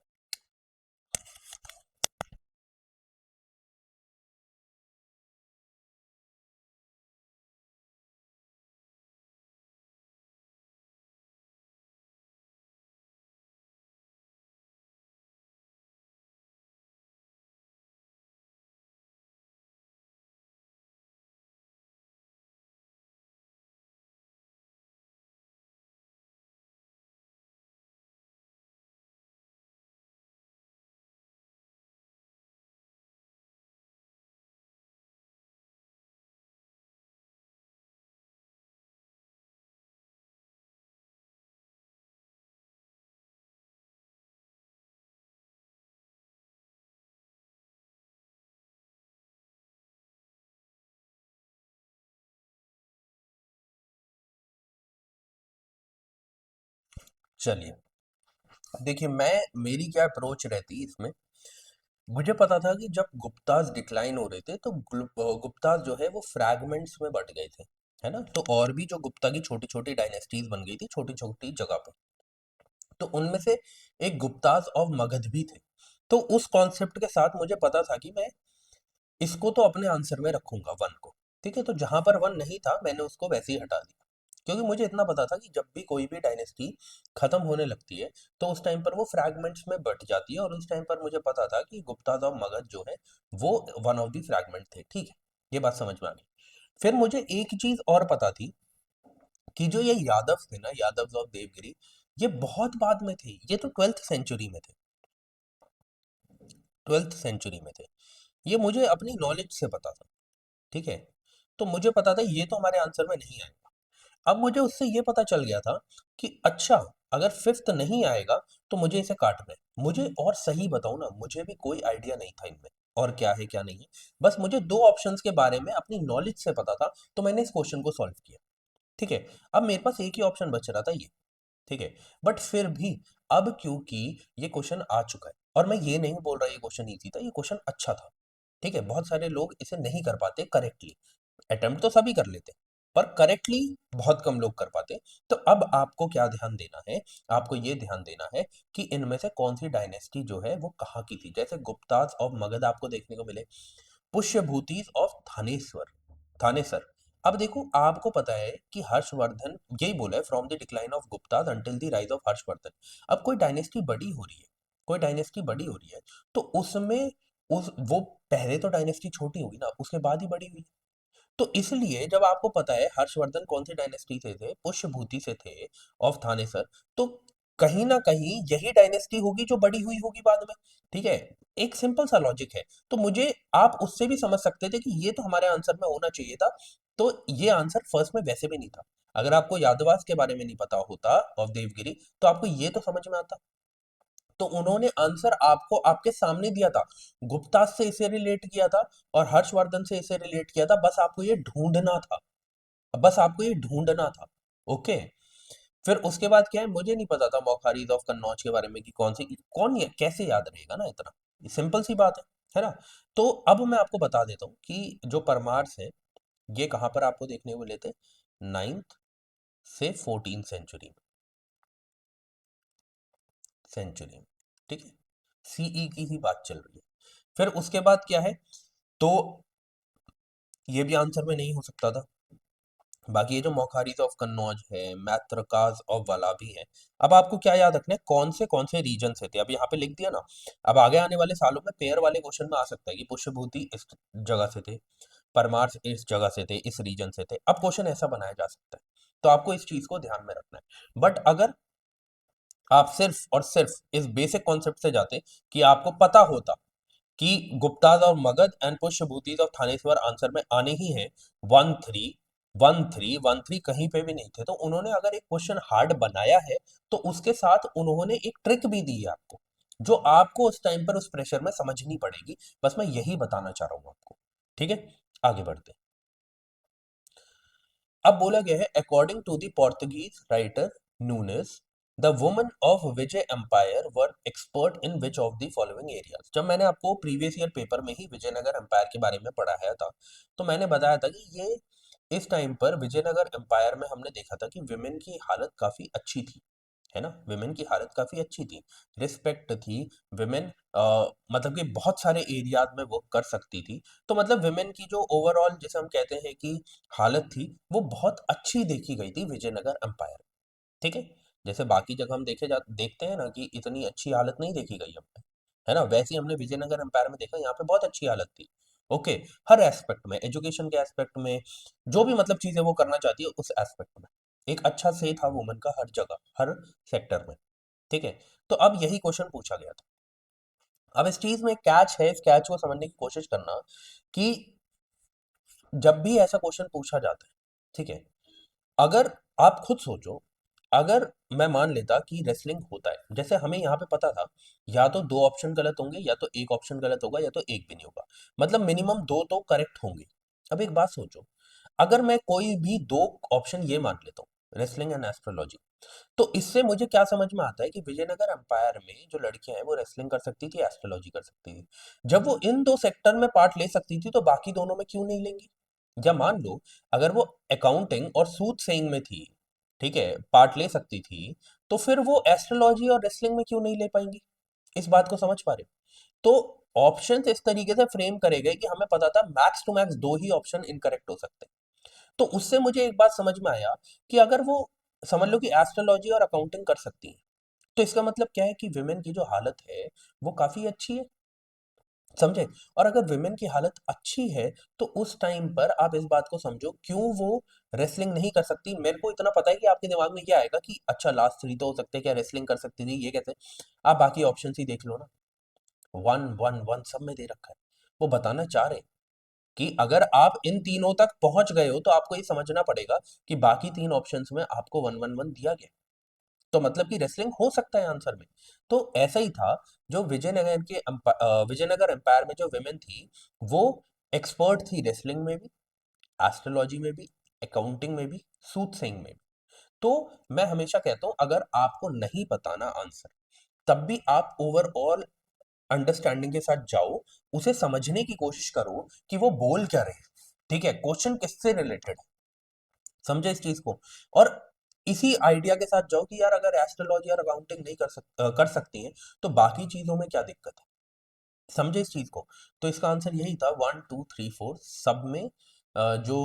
Speaker 1: चलिए, देखिए मैं, मेरी क्या अप्रोच रहती इसमें, मुझे पता था कि जब गुप्ताज डिक्लाइन हो रहे थे तो गुप्ताज जो है वो फ्रैगमेंट्स में बट गए थे, है ना। तो और भी जो गुप्ता की छोटी छोटी डायनेस्टीज बन गई थी छोटी छोटी जगह पर, तो उनमें से एक गुप्ताज ऑफ मगध भी थे। तो उस कॉन्सेप्ट के साथ मुझे पता था कि मैं इसको तो अपने आंसर में रखूंगा 1 को। ठीक है, तो जहां पर 1 नहीं था मैंने उसको वैसे ही हटा दिया, क्योंकि मुझे इतना पता था कि जब भी कोई भी डायनेस्टी खत्म होने लगती है तो उस टाइम पर वो फ्रैगमेंट्स में बट जाती है, और उस टाइम पर मुझे पता था कि गुप्ताज और मगध जो है वो वन ऑफ द फ्रैगमेंट थे। ठीक है, ये बात समझ में आ गई। फिर मुझे एक चीज और पता थी कि जो ये यादव थे ना, यादव ऑफ देवगिरी, ये बहुत बाद में थे, ये तो 12th सेंचुरी में थे, 12th सेंचुरी में थे। ये मुझे अपनी नॉलेज से पता था। ठीक है, तो मुझे पता था ये तो हमारे आंसर में नहीं आएगा। अब मुझे उससे ये पता चल गया था कि अच्छा, अगर फिफ्थ नहीं आएगा तो मुझे इसे काटना है। मुझे और सही बताऊं ना, मुझे भी कोई आइडिया नहीं था इनमें और क्या है क्या नहीं है। बस मुझे दो ऑप्शंस के बारे में अपनी नॉलेज से पता था, तो मैंने इस क्वेश्चन को सॉल्व किया। ठीक है, अब मेरे पास एक ही ऑप्शन बच रहा था, ये। ठीक है, बट फिर भी अब क्योंकि ये क्वेश्चन आ चुका है, और मैं ये नहीं बोल रहा ये क्वेश्चन इजी था, ये क्वेश्चन अच्छा था। ठीक है, बहुत सारे लोग इसे नहीं कर पाते करेक्टली। अटेम्प्ट तो सभी कर लेते, पर करेक्टली बहुत कम लोग कर पाते। तो अब आपको क्या ध्यान देना है, आपको ये ध्यान देना है कि इनमें से कौन सी डायनेस्टी जो है वो कहाँ की थी। जैसे गुप्ताज और मगध आपको देखने को मिले, पुष्यभूतिज ऑफ थानेश्वर, थानेसर। अब देखो, आपको पता है कि हर्षवर्धन यही बोला है, from the decline of Guptas until the rise of Harshvardhan. अब कोई डायनेस्टी बड़ी हो रही है, कोई डायनेस्टी बड़ी हो रही है, तो उसमें उस वो पहले तो डायनेस्टी छोटी हुई ना, उसके बाद ही बड़ी हुई। तो इसलिए जब आपको पता है हर्षवर्धन कौन सी डायनेस्टी से थे, पुष्यभूति से थे, ऑफ थानेसर, तो कहीं ना कहीं यही डायनेस्टी होगी जो बड़ी हुई होगी बाद में। ठीक है, एक सिंपल सा लॉजिक है। तो मुझे आप उससे भी समझ सकते थे कि ये तो हमारे आंसर में होना चाहिए था। तो ये आंसर फर्स्ट में वैसे भी नहीं था। अगर आपको यादवास के बारे में नहीं पता होता ऑफ देवगिरी, तो आपको ये तो समझ में आता। तो उन्होंने आंसर आपको आपके सामने दिया था, गुप्ता से इसे रिलेट किया था और हर्षवर्धन से इसे रिलेट किया था, बस आपको ये ढूंढना था, बस आपको ये ढूंढना था। ओके, फिर उसके बाद क्या है, मुझे नहीं पता था मौखारीज ऑफ कन्नौज के बारे में कि कौन सी, कौन ये कैसे याद रहेगा ना इतना, सिंपल सी बात है ना। तो अब मैं आपको बता देता हूँ कि जो परमार्स है ये कहाँ पर आपको देखने को मिले थे, 9th से 14th सेंचुरी में। ठीक है, सीई की ही बात चल रही है। फिर उसके बाद क्या है, तो ये भी आंसर में नहीं हो सकता था। बाकी ये जो मौखारीज ऑफ कन्नौज है, मैत्रकाज ऑफ वलाभी है, अब आपको क्या याद रखना है, कौन से रीजन से थे। अब यहाँ पे लिख दिया ना, अब आगे आने वाले सालों में पेयर वाले क्वेश्चन में आ सकता है कि पुष्यभूति इस जगह से थे, परमार्स इस जगह से थे, इस रीजन से थे। अब क्वेश्चन ऐसा बनाया जा सकता है, तो आपको इस चीज को ध्यान में रखना है। बट अगर आप सिर्फ और सिर्फ इस बेसिक कॉन्सेप्ट से जाते कि आपको पता होता कि गुप्ताज और मगध एंड पुष्यभूतिज और थानेश्वर आंसर में आने ही हैं, 1 3 1 3 1 3 कहीं पे भी नहीं थे, तो उन्होंने अगर एक क्वेश्चन हार्ड बनाया है तो उसके साथ उन्होंने एक ट्रिक भी दी है आपको, जो आपको उस टाइम पर उस प्रेशर में समझनी पड़ेगी। बस मैं यही बताना चाह रहा हूँ आपको। ठीक है, आगे बढ़ते हैं। अब बोला गया है, according to the Portuguese writer Nunes, the women of Vijay empire were expert in which of the following areas. जब मैंने आपको प्रीवियस ईयर पेपर में ही विजयनगर एम्पायर के बारे में पढ़ाया था, तो मैंने बताया था कि ये इस टाइम पर विजयनगर एम्पायर में हमने देखा था कि विमेन की हालत काफी अच्छी थी, है ना, विमेन की हालत काफी अच्छी थी, रिस्पेक्ट थी। विमेन मतलब कि बहुत सारे एरियाज में वर्क कर सकती थी। तो मतलब विमेन की जो ओवरऑल जैसे हम कहते हैं कि हालत थी, वो बहुत अच्छी देखी गई थी विजयनगर एम्पायर। ठीक है, जैसे बाकी जगह हम देखते हैं ना कि इतनी अच्छी हालत नहीं देखी गई हमने, है ना, वैसे ही हमने विजयनगर एम्पायर में देखा, यहाँ पे बहुत अच्छी हालत थी। ओके, हर एस्पेक्ट में, एजुकेशन के एस्पेक्ट में, जो भी मतलब चीजें वो करना चाहती है उस एस्पेक्ट में एक अच्छा से था वुमन का, हर जगह, हर सेक्टर में। ठीक है, तो अब यही क्वेश्चन पूछा गया था। अब इस चीज में कैच है, इस कैच को समझने की कोशिश करना कि जब भी ऐसा क्वेश्चन पूछा जाता है, ठीक है, अगर आप खुद सोचो, अगर मैं मान लेता कि रेसलिंग होता है, जैसे हमें यहाँ पे पता था, या तो दो ऑप्शन गलत होंगे, या तो एक ऑप्शन गलत होगा, या तो एक भी नहीं होगा, मतलब मिनिमम दो तो करेक्ट होंगे। अब एक बात सोचो, अगर मैं कोई भी दो ऑप्शन ये मान लेता हूँ, रेसलिंग एंड एस्ट्रोलॉजी, तो इससे मुझे क्या समझ में आता है कि विजयनगर एम्पायर में जो लड़कियां हैं वो रेसलिंग कर सकती थी, एस्ट्रोलॉजी कर सकती थी। जब वो इन दो सेक्टर में पार्ट ले सकती थी, तो बाकी दोनों में क्यों नहीं लेंगी। या मान लो, अगर वो अकाउंटिंग और सूट सेइंग में थी, ठीक है, पार्ट ले सकती थी, तो फिर वो एस्ट्रोलॉजी और रेसलिंग में क्यों नहीं ले पाएंगी। इस बात को समझ पा रहे हो। तो ऑप्शंस इस तरीके से फ्रेम करे गए कि हमें पता था मैक्स टू मैक्स दो ही ऑप्शन इनकरेक्ट हो सकते हैं। तो उससे मुझे एक बात समझ में आया कि अगर वो समझ लो कि एस्ट्रोलॉजी और अकाउंटिंग कर सकती है, तो इसका मतलब क्या है कि विमेन की जो हालत है वो काफी अच्छी है, समझे। और अगर विमेन की हालत अच्छी है तो उस टाइम पर आप इस बात को समझो क्यों वो रेसलिंग नहीं कर सकती। मेरे को इतना पता है कि आपके दिमाग में क्या आएगा कि अच्छा लास्ट थ्री तो हो सकते हैं, क्या रेसलिंग कर सकती थी, ये कैसे। आप बाकी ऑप्शन ही देख लो ना, वन वन वन सब में दे रखा है। वो बताना चाह रहे हैं कि अगर आप इन तीनों तक पहुंच गए हो तो आपको ये समझना पड़ेगा कि बाकी तीन ऑप्शंस में आपको वन वन वन दिया गया, तो मतलब कि रेसलिंग हो सकता है आंसर में। तो ऐसा ही था, जो विजयनगर एम्पायर में जो विमेन थी वो एक्सपर्ट थी रेसलिंग में भी, एस्ट्रोलॉजी में भी, अकाउंटिंग में भी, सूटसेइंग में भी। तो मैं हमेशा कहता हूं अगर आपको नहीं पता ना आंसर, तब भी आप ओवरऑल अंडरस्टैंडिंग के साथ जाओ, उसे समझने की कोशिश करो कि वो बोल क्या रहे हैं, ठीक है, क्वेश्चन किससे रिलेटेड है, समझे इस चीज को। और इसी आइडिया के साथ जाओ कि यार अगर एस्ट्रोलॉजी और अकाउंटिंग नहीं कर सकती हैं तो बाकी चीजों में क्या दिक्कत है, समझे इस चीज को। तो इसका आंसर यही था, वन टू थ्री फोर सब में जो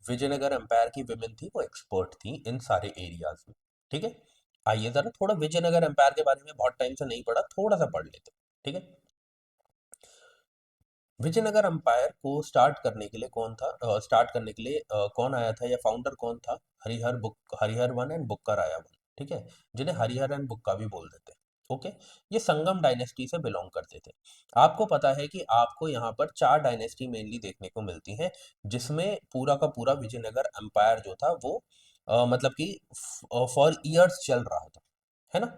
Speaker 1: विजयनगर एम्पायर की विमेन थी वो एक्सपर्ट थी इन सारे एरियाज में, ठीक है। आइए जरा थोड़ा विजयनगर एम्पायर के बारे में बहुत टाइम से नहीं पढ़ा, थोड़ा सा पढ़ लेते हैं, ठीक है। विजयनगर एम्पायर को स्टार्ट करने के लिए स्टार्ट करने के लिए कौन आया था या फाउंडर कौन था? Harihar one and Bukka Raya one, ठीक है, जिन्हें हरिहर एंड बुक्का भी बोल देते हैं, ओके। ये संगम डायनेस्टी से बिलोंग करते थे। आपको पता है कि आपको यहाँ पर चार डायनेस्टी मेनली देखने को मिलती हैं, जिसमें पूरा का पूरा विजयनगर एम्पायर जो था वो मतलब कि फॉर इयर्स चल रहा था, है ना।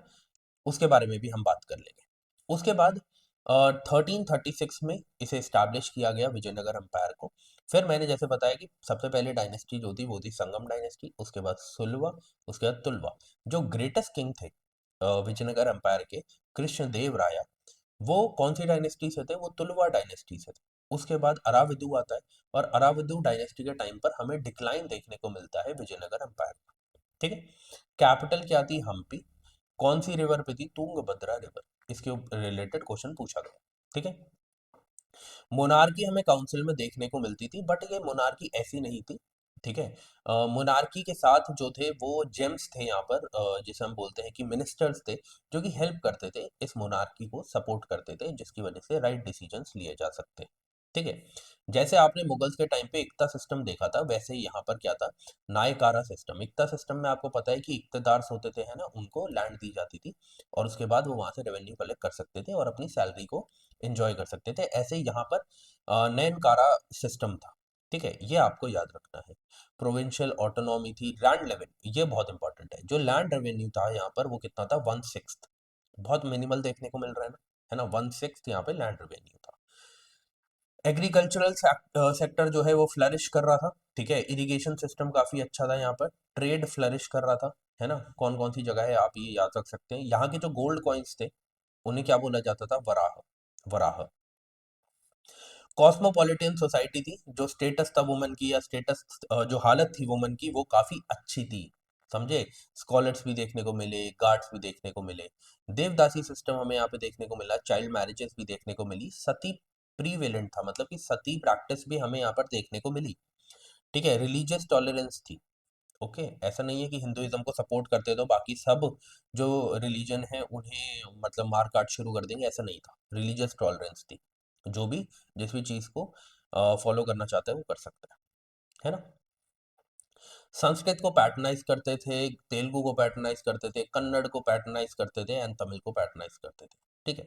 Speaker 1: उसके बारे में भी हम बात कर लेंगे। उसके बाद 1336 में इसे इस्टेब्लिश किया गया विजयनगर एम्पायर को। फिर मैंने जैसे बताया कि सबसे पहले डायनेस्टी जो थी वो थी संगम डायनेस्टी, उसके बाद सुलवा, उसके बाद तुलवा। जो ग्रेटेस्ट किंग थे विजयनगर एम्पायर के, कृष्णदेव राया, वो कौन सी डायनेस्टी से थे? वो तुलवा डायनेस्टी से थे। उसके बाद अराविदु आता है, और अराविदु डायनेस्टी के टाइम पर हमें डिक्लाइन देखने को मिलता है विजयनगर एम्पायर, ठीक है। कैपिटल क्या थी? हम्पी। कौन सी रिवर पे थी? तुंगभद्रा रिवर। इसके रिलेटेड क्वेश्चन पूछा गया, ठीक है। मोनार्की हमें काउंसिल में देखने को मिलती थी, बट ये मोनार्की ऐसी नहीं थी, ठीक है। मोनार्की के साथ जो थे वो जेम्स थे यहाँ पर, जिसे हम बोलते हैं कि मिनिस्टर्स थे, जो कि हेल्प करते थे, इस मोनार्की को सपोर्ट करते थे, जिसकी वजह से राइट डिसीजंस लिए जा सकते, ठीक है। जैसे आपने मुगल्स के टाइम पे इक्ता सिस्टम देखा था, वैसे ही यहाँ पर क्या था? नायकारा सिस्टम। इक्ता सिस्टम में आपको पता है कि इक्तदार होते थे, है ना, उनको लैंड दी जाती थी, और उसके बाद वो वहां से रेवेन्यू कलेक्ट कर सकते थे और अपनी सैलरी को एंजॉय कर सकते थे। ऐसे ही यहाँ पर नैनकारा सिस्टम था, ठीक है, ये आपको याद रखना है। प्रोविंशियल ऑटोनॉमी थी, लैंड लेवल, ये बहुत इंपॉर्टेंट है। जो लैंड रेवेन्यू था यहाँ पर वो कितना था? One six. बहुत मिनिमल देखने को मिल रहा है ना, वन सिक्स यहाँ पे लैंड रेवेन्यू था। एग्रीकल्चरल सेक्टर जो है वो फ्लरिश कर रहा था, ठीक है। इरिगेशन सिस्टम काफी अच्छा था यहाँ पर। ट्रेड फ्लरिश कर रहा था, है ना। कौन कौन सी जगह है आप ये याद रख सकते हैं। यहाँ के जो गोल्ड कॉइन्स थे उन्हें क्या बोला जाता था? वराह। वराह। कॉस्मोपॉलिटन सोसाइटी थी। जो स्टेटस था वुमन की, या स्टेटस जो हालत थी वुमन की, वो काफी अच्छी थी, समझे। स्कॉलर्स भी देखने को मिले, गार्ड्स भी देखने को मिले। देवदासी सिस्टम हमें यहाँ पे देखने को मिला, चाइल्ड मैरिजेस भी देखने को मिली, सती प्रीवेलेंट था, मतलब कि सती प्रैक्टिस भी हमें यहाँ पर देखने को मिली, ठीक है। रिलीजियस टॉलरेंस थी, ओके। ऐसा नहीं है कि हिंदुइज्म को सपोर्ट करते तो बाकी सब जो रिलीजन है उन्हें मतलब मार काट शुरू कर देंगे, ऐसा नहीं था। रिलीजियस टॉलरेंस थी, जो भी जिस भी चीज को फॉलो करना चाहता है वो कर सकता है ना। संस्कृत को पैटर्नाइज करते थे, तेलुगु को पैटर्नाइज करते थे, कन्नड़ को पैटर्नाइज करते थे, एंड तमिल को पैटर्नाइज करते थे, ठीक है।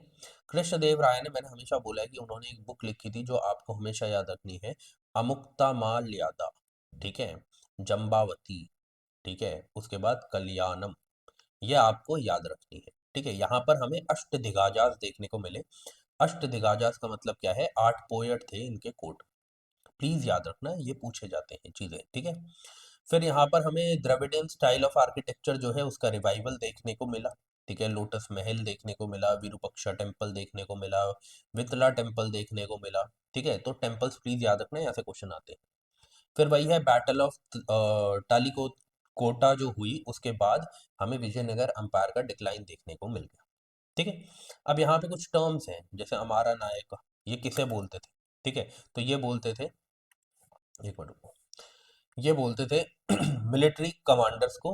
Speaker 1: कृष्णदेव राय ने, मैंने हमेशा बोला है कि उन्होंने एक बुक लिखी थी जो आपको हमेशा याद रखनी है, अमुक्ता माल्यादा, ठीक है, जम्बावती, ठीक है, उसके बाद कल्याणम, ये आपको याद रखनी है, ठीक है। यहाँ पर हमें अष्टदिग्गजास देखने को मिले। अष्टदिग्गजास का मतलब क्या है? आठ पोएट थे इनके कोट। प्लीज याद रखना, ये पूछे जाते हैं चीजें, ठीक है। फिर यहाँ पर हमें द्रविडियन स्टाइल ऑफ आर्किटेक्चर जो है उसका रिवाइवल देखने को मिला, ठीक है। लोटस महल देखने को मिला, विरूपाक्षा टेम्पल देखने को मिला, वितला टेम्पल देखने को मिला, ठीक है। तो टेम्पल्स प्लीज याद रखना, यहाँ से क्वेश्चन आते हैं। फिर वही है, बैटल ऑफ टालीकोट कोटा जो हुई उसके बाद हमें विजयनगर अंपायर का डिक्लाइन देखने को मिल गया। ठीक है। अब यहाँ पे कुछ टर्म्स हैं, जैसे अमारा नायक, ये किसे बोलते थे? ठीक है, तो ये बोलते थे, एक मिनट रुको, ये बोलते थे मिलिट्री कमांडर्स को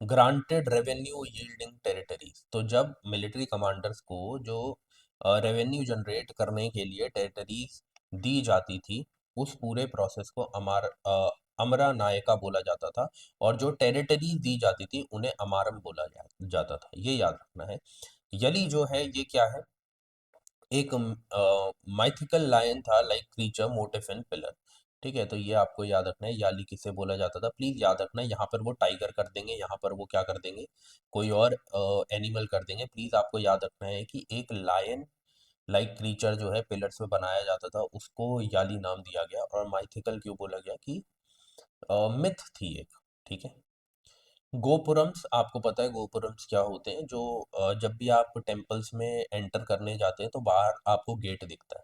Speaker 1: ग्रांटेड रेवेन्यू यील्डिंग टेरिटरीज। तो जब मिलिट्री कमांडर्स को जो रेवेन्यू जनरेट करने के लिए टेरिटरीज दी जाती थी, उस पूरे प्रोसेस को अमरा नायका बोला जाता था। और जो टेरिटरीज दी जाती थी उन्हें अमारम बोला जाता था, ये याद रखना है। यली जो है ये क्या है? एक माइथिकल लायन था, लाइक क्रीचर मोटिफ इन पिलर। ठीक है, तो ये आपको याद रखना है, याली किसे बोला जाता था, प्लीज याद रखना है। यहाँ पर वो टाइगर कर देंगे, यहाँ पर वो क्या कर देंगे, कोई और एनिमल कर देंगे। प्लीज आपको याद रखना है कि एक लायन लाइक क्रीचर जो है पिलर्स में बनाया जाता था, उसको याली नाम दिया गया। और माइथिकल क्यों बोला गया कि मिथ थी एक। ठीक है। गोपुरम्स, आपको पता है गोपुरम्स क्या होते हैं? जो जब भी आप टेम्पल्स में एंटर करने जाते हैं तो बाहर आपको गेट दिखता है।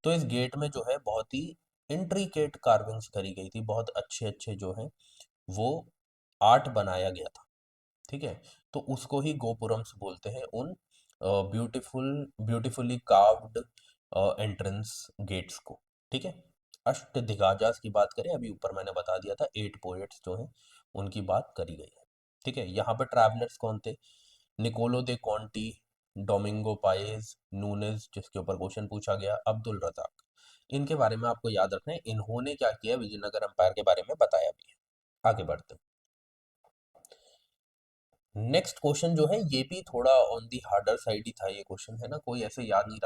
Speaker 1: तो इस गेट में जो है बहुत ही इंट्रिकेट कार्विंग्स करी गई थी, बहुत अच्छे अच्छे जो हैं वो आर्ट बनाया गया था। ठीक है, तो उसको ही गोपुरम्स बोलते हैं, उन ब्यूटीफुली कार्व्ड एंट्रेंस गेट्स को। ठीक है। अष्टदिग्गजास की बात करें, अभी ऊपर मैंने बता दिया था, 8 पोएट्स जो हैं उनकी बात करी गई है। ठीक है, यहाँ पर ट्रैवलर्स कौन थे? निकोलो दे कॉन्टी, डोमिंगो पाएज, नूनेज जिसके ऊपर क्वेश्चन पूछा गया, अब्दुल रजाक। इनके बारे में आपको याद रखना है, इन्होंने क्या किया, विजयनगर अंपायर के बारे में बताया भी है। आगे बढ़ते हैं। नेक्स्ट क्वेश्चन जो है ये भी थोड़ा ऑन दी हार्डर साइड ही था। ये क्वेश्चन है ना, कोई ऐसे याद नहीं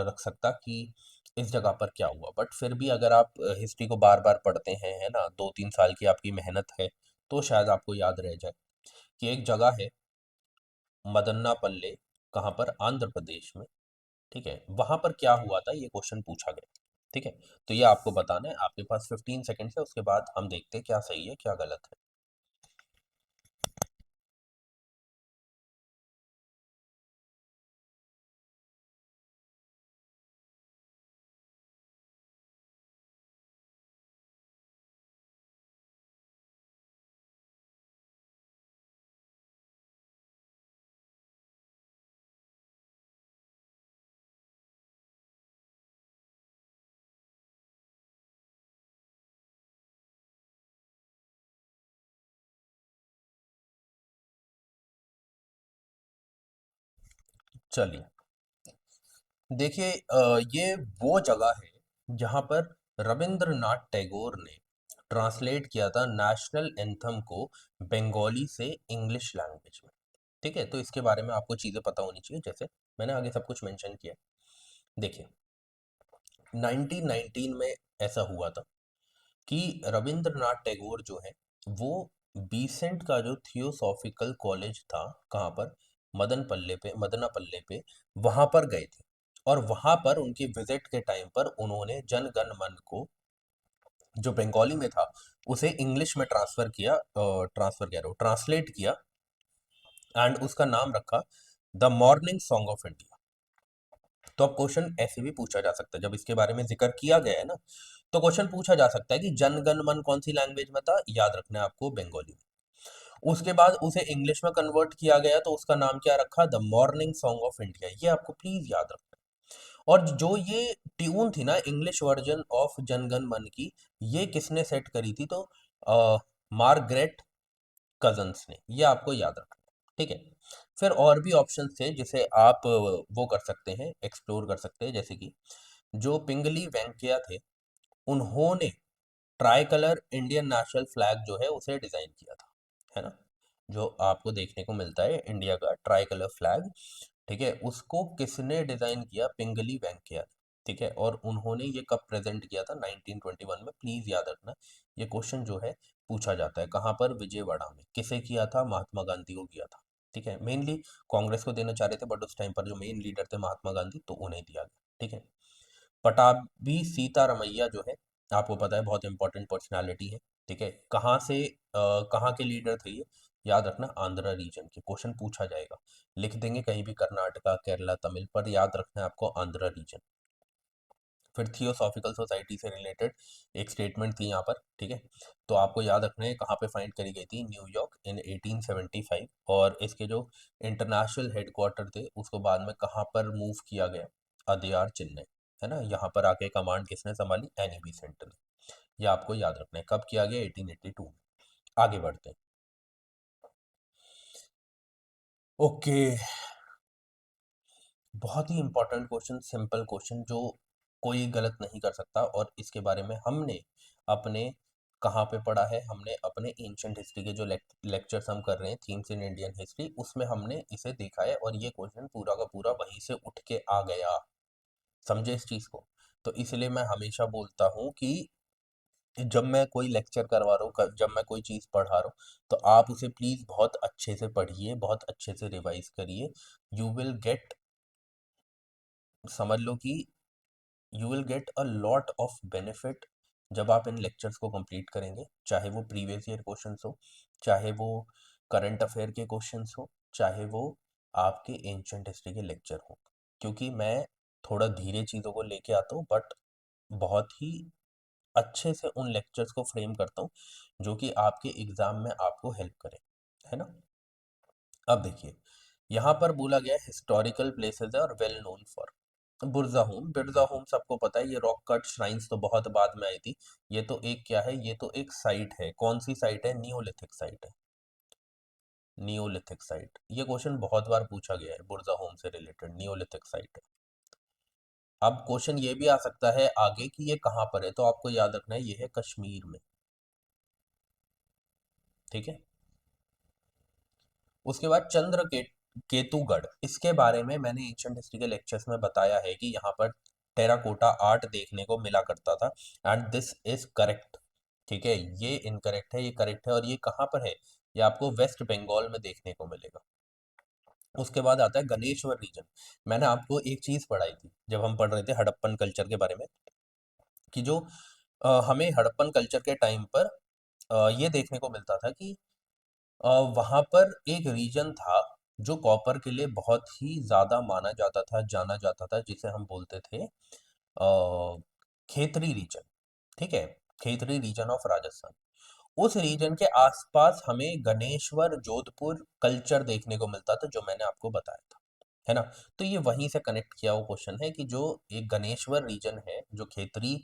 Speaker 1: रख सकता कि इस जगह पर क्या हुआ, बट फिर भी अगर आप हिस्ट्री को बार बार पढ़ते हैं, है ना, 2-3 साल की आपकी मेहनत है, तो शायद आपको याद रह जाए कि एक जगह है मदन्नापल्ले, कहाँ पर? आंध्र प्रदेश में। ठीक है, वहां पर क्या हुआ था, ये क्वेश्चन पूछा गया। ठीक है, तो ये आपको बताना है, आपके पास 15 सेकंड है, उसके बाद हम देखते हैं क्या सही है क्या गलत है। चलिए, देखिए, ये वो जगह है जहाँ पर रविंद्रनाथ टैगोर ने ट्रांसलेट किया था नेशनल एंथम को बंगाली से इंग्लिश लैंग्वेज में। ठीक है, तो इसके बारे में आपको चीज़ें पता होनी चाहिए, जैसे मैंने आगे सब कुछ मेंशन किया। देखिए, 1919 में ऐसा हुआ था कि रविंद्रनाथ टैगोर जो है वो बीसेंट का जो थियोसॉफिकल कॉलेज था, कहाँ पर? मदनापल्ले पे, वहां पर गए थे। और वहां पर उनकी विजिट के टाइम पर उन्होंने जन गण मन को, जो बंगाली में था, उसे इंग्लिश में ट्रांसफर किया, ट्रांसलेट किया, एंड उसका नाम रखा the morning song of India. तो अब क्वेश्चन ऐसे भी पूछा जा सकता है, जब इसके बारे में जिक्र किया गया है ना, तो क्वेश्चन पूछा जा सकता है कि जनगण मन कौन सी लैंग्वेज में था? याद रखना है आपको, बंगाली में। उसके बाद उसे इंग्लिश में कन्वर्ट किया गया, तो उसका नाम क्या रखा? The morning song of India. ये आपको प्लीज याद रखना है। और जो ये ट्यून थी ना, इंग्लिश वर्जन ऑफ जनगण मन की, ये किसने सेट करी थी? तो मार्गरेट कजन्स ने। ये आपको याद रखना है। ठीक है, फिर और भी ऑप्शन थे जिसे आप वो कर सकते हैं, एक्सप्लोर कर सकते हैं, जैसे कि जो पिंगली वेंकैया थे, उन्होंने try colour Indian national flag जो है उसे डिजाइन किया था, है ना, जो आपको देखने को मिलता है इंडिया का ट्राई कलर फ्लैग। ठीक है, उसको किसने डिजाइन किया? पिंगली वेंकैया। ठीक है, और उन्होंने ये कब प्रेजेंट किया था? 1921 में। प्लीज याद रखना, ये क्वेश्चन जो है पूछा जाता है, कहाँ पर? विजयवाड़ा में। किसे किया था? महात्मा गांधी को किया था। ठीक है, मेनली कांग्रेस को देना चाह रहे थे, बट उस टाइम पर जो मेन लीडर थे महात्मा गांधी, तो उन्हें दिया गया। ठीक है, पटाभी सीतारमैया जो है, आपको पता है बहुत इंपॉर्टेंट पर्सनालिटी है। ठीक है, कहाँ के लीडर थे ये? याद रखना, आंध्र रीजन के। क्वेश्चन पूछा जाएगा, लिख देंगे कहीं भी कर्नाटका, केरला, तमिल, पर याद रखना है आपको आंध्र रीजन। फिर थियोसॉफिकल सोसाइटी से रिलेटेड एक स्टेटमेंट थी यहाँ पर, ठीक है। तो आपको याद रखना है कहाँ पे फाइंड करी गई थी, न्यूयॉर्क इन 1875। और इसके जो इंटरनेशनल हेडक्वार्टर थे उसको बाद में कहाँ पर मूव किया गया, अदयार, चेन्नई, है ना। यहाँ पर आके कमांड किसने संभाली, एनी बेसेंट ने। ये आपको याद रखना है कब किया गया, 1882 में। आगे बढ़ते हैं। ओके, बहुत ही इंपॉर्टेंट क्वेश्चन, सिंपल क्वेश्चन जो कोई गलत नहीं कर सकता, और इसके बारे में हमने अपने कहाँ पे पढ़ा है, हमने अपने एंशंट हिस्ट्री के जो लेक्चर्स हम कर रहे हैं, थीम्स इन इंडियन हिस्ट्री, उसमें हमने इसे देखा है, और ये क्वेश्चन पूरा का पूरा वहीं से उठ के आ गया। समझे इस चीज को। तो इसलिए मैं हमेशा बोलता हूँ कि जब मैं कोई लेक्चर करवा रहा हूँ, जब मैं कोई चीज पढ़ा रहा हूँ, तो आप उसे प्लीज बहुत अच्छे से पढ़िए, बहुत अच्छे से रिवाइज करिए। यू विल गेट, समझ लो कि you will get a lot of benefit जब आप इन लेक्चर्स को कंप्लीट करेंगे, चाहे वो प्रीवियस ईयर क्वेश्चंस हो, चाहे वो करंट अफेयर के क्वेश्चंस हो, चाहे वो आपके एंशंट हिस्ट्री के लेक्चर हो। क्योंकि मैं थोड़ा धीरे चीज़ों को लेके आता हूँ, बट बहुत ही अच्छे से उन लेक्चर्स को फ्रेम करता हूँ जो कि आपके एग्जाम में आपको हेल्प करे, है ना। अब देखिए, यहाँ पर बोला गया हिस्टोरिकल प्लेसेस है और वेल नोन फॉर। बुरजा होम, बिरजा होम सबको पता है, ये रॉक कट श्राइन्स तो बहुत बाद में आई थी। ये तो एक क्या है, ये तो एक साइट है। कौन सी साइट है, नियोलिथिक साइट है, नियोलिथिक साइट। ये क्वेश्चन बहुत बार पूछा गया है, बुरजा होम से रिलेटेड नियोलिथिक साइट है। अब क्वेश्चन ये भी आ सकता है आगे कि ये कहाँ पर है, तो आपको याद रखना है ये है कश्मीर में, ठीक है। उसके बाद चंद्र के केतुगढ़, इसके बारे में मैंने एंशिएंट हिस्ट्री के लेक्चर्स में बताया है कि यहाँ पर टेराकोटा आर्ट देखने को मिला करता था, एंड दिस इज करेक्ट, ठीक है। ये इनकरेक्ट है, ये करेक्ट है, और ये कहाँ पर है, ये आपको वेस्ट बंगाल में देखने को मिलेगा। उसके बाद आता है गणेश्वर रीजन। मैंने आपको एक चीज पढ़ाई थी जब हम पढ़ रहे थे हड़प्पन कल्चर के बारे में, कि जो हमें हड़प्पन कल्चर के टाइम पर ये देखने को मिलता था कि वहाँ पर एक रीजन था जो कॉपर के लिए बहुत ही ज़्यादा माना जाता था, जाना जाता था, जिसे हम बोलते थे खेतरी रीजन, ठीक है। Khetri region of Rajasthan. उस रीजन के आसपास हमें गणेश्वर, जोधपुर कल्चर देखने को मिलता था, जो मैंने आपको बताया था, है ना। तो ये वहीं से कनेक्ट किया हुआ क्वेश्चन है कि जो एक गणेश्वर रीजन है जो खेतरी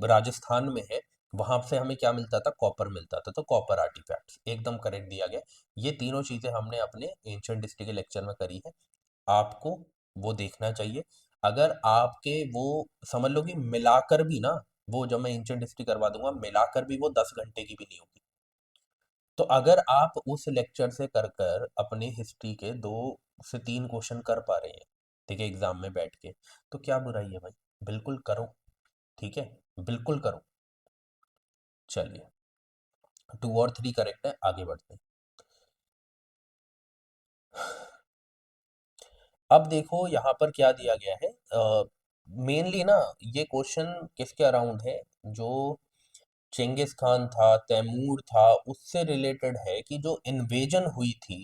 Speaker 1: राजस्थान में है, वहां से हमें क्या मिलता था, कॉपर मिलता था। तो कॉपर आर्टिफैक्ट्स एकदम करेक्ट दिया गया। ये तीनों चीजें हमने अपने एंशिएंट हिस्ट्री के लेक्चर में करी है, आपको वो देखना चाहिए। अगर आपके वो, समझ लो कि मिलाकर भी ना, वो जब मैं एंशिएंट हिस्ट्री करवा दूंगा मिलाकर भी वो 10 घंटे की भी नहीं होगी। तो अगर आप उस लेक्चर से कर कर अपने हिस्ट्री के 2 से 3 क्वेश्चन कर पा रहे हैं, ठीक है, एग्जाम में बैठ के, तो क्या बुराई है भाई, बिल्कुल करो, ठीक है, बिल्कुल करो। चलिए, 2 और 3 करेक्ट है, आगे बढ़ते हैं। अब देखो यहाँ पर क्या दिया गया है, मेनली ना ये क्वेश्चन किसके अराउंड है, जो चेंगिस खान था, तैमूर था, उससे रिलेटेड है कि जो इन्वेजन हुई थी,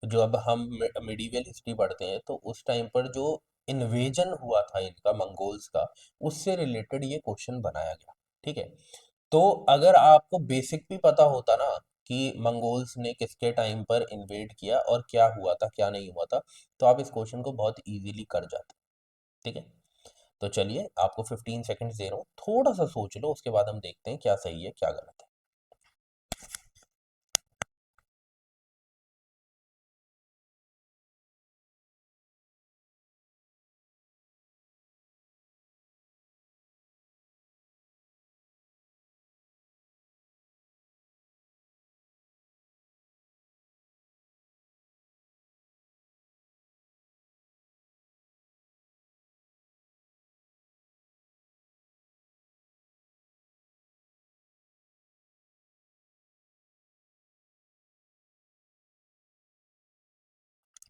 Speaker 1: जो अब हम मिडीवियल हिस्ट्री पढ़ते हैं तो उस टाइम पर जो इन्वेजन हुआ था इनका, मंगोल्स का, उससे रिलेटेड ये क्वेश्चन बनाया गया, ठीक है। तो अगर आपको बेसिक भी पता होता ना कि मंगोल्स ने किसके टाइम पर इन्वेड किया और क्या हुआ था, क्या नहीं हुआ था, तो आप इस क्वेश्चन को बहुत इजीली कर जाते, ठीक है। तो चलिए, आपको 15 सेकंड्स दे रहा हूँ, थोड़ा सा सोच लो, उसके बाद हम देखते हैं क्या सही है क्या गलत है।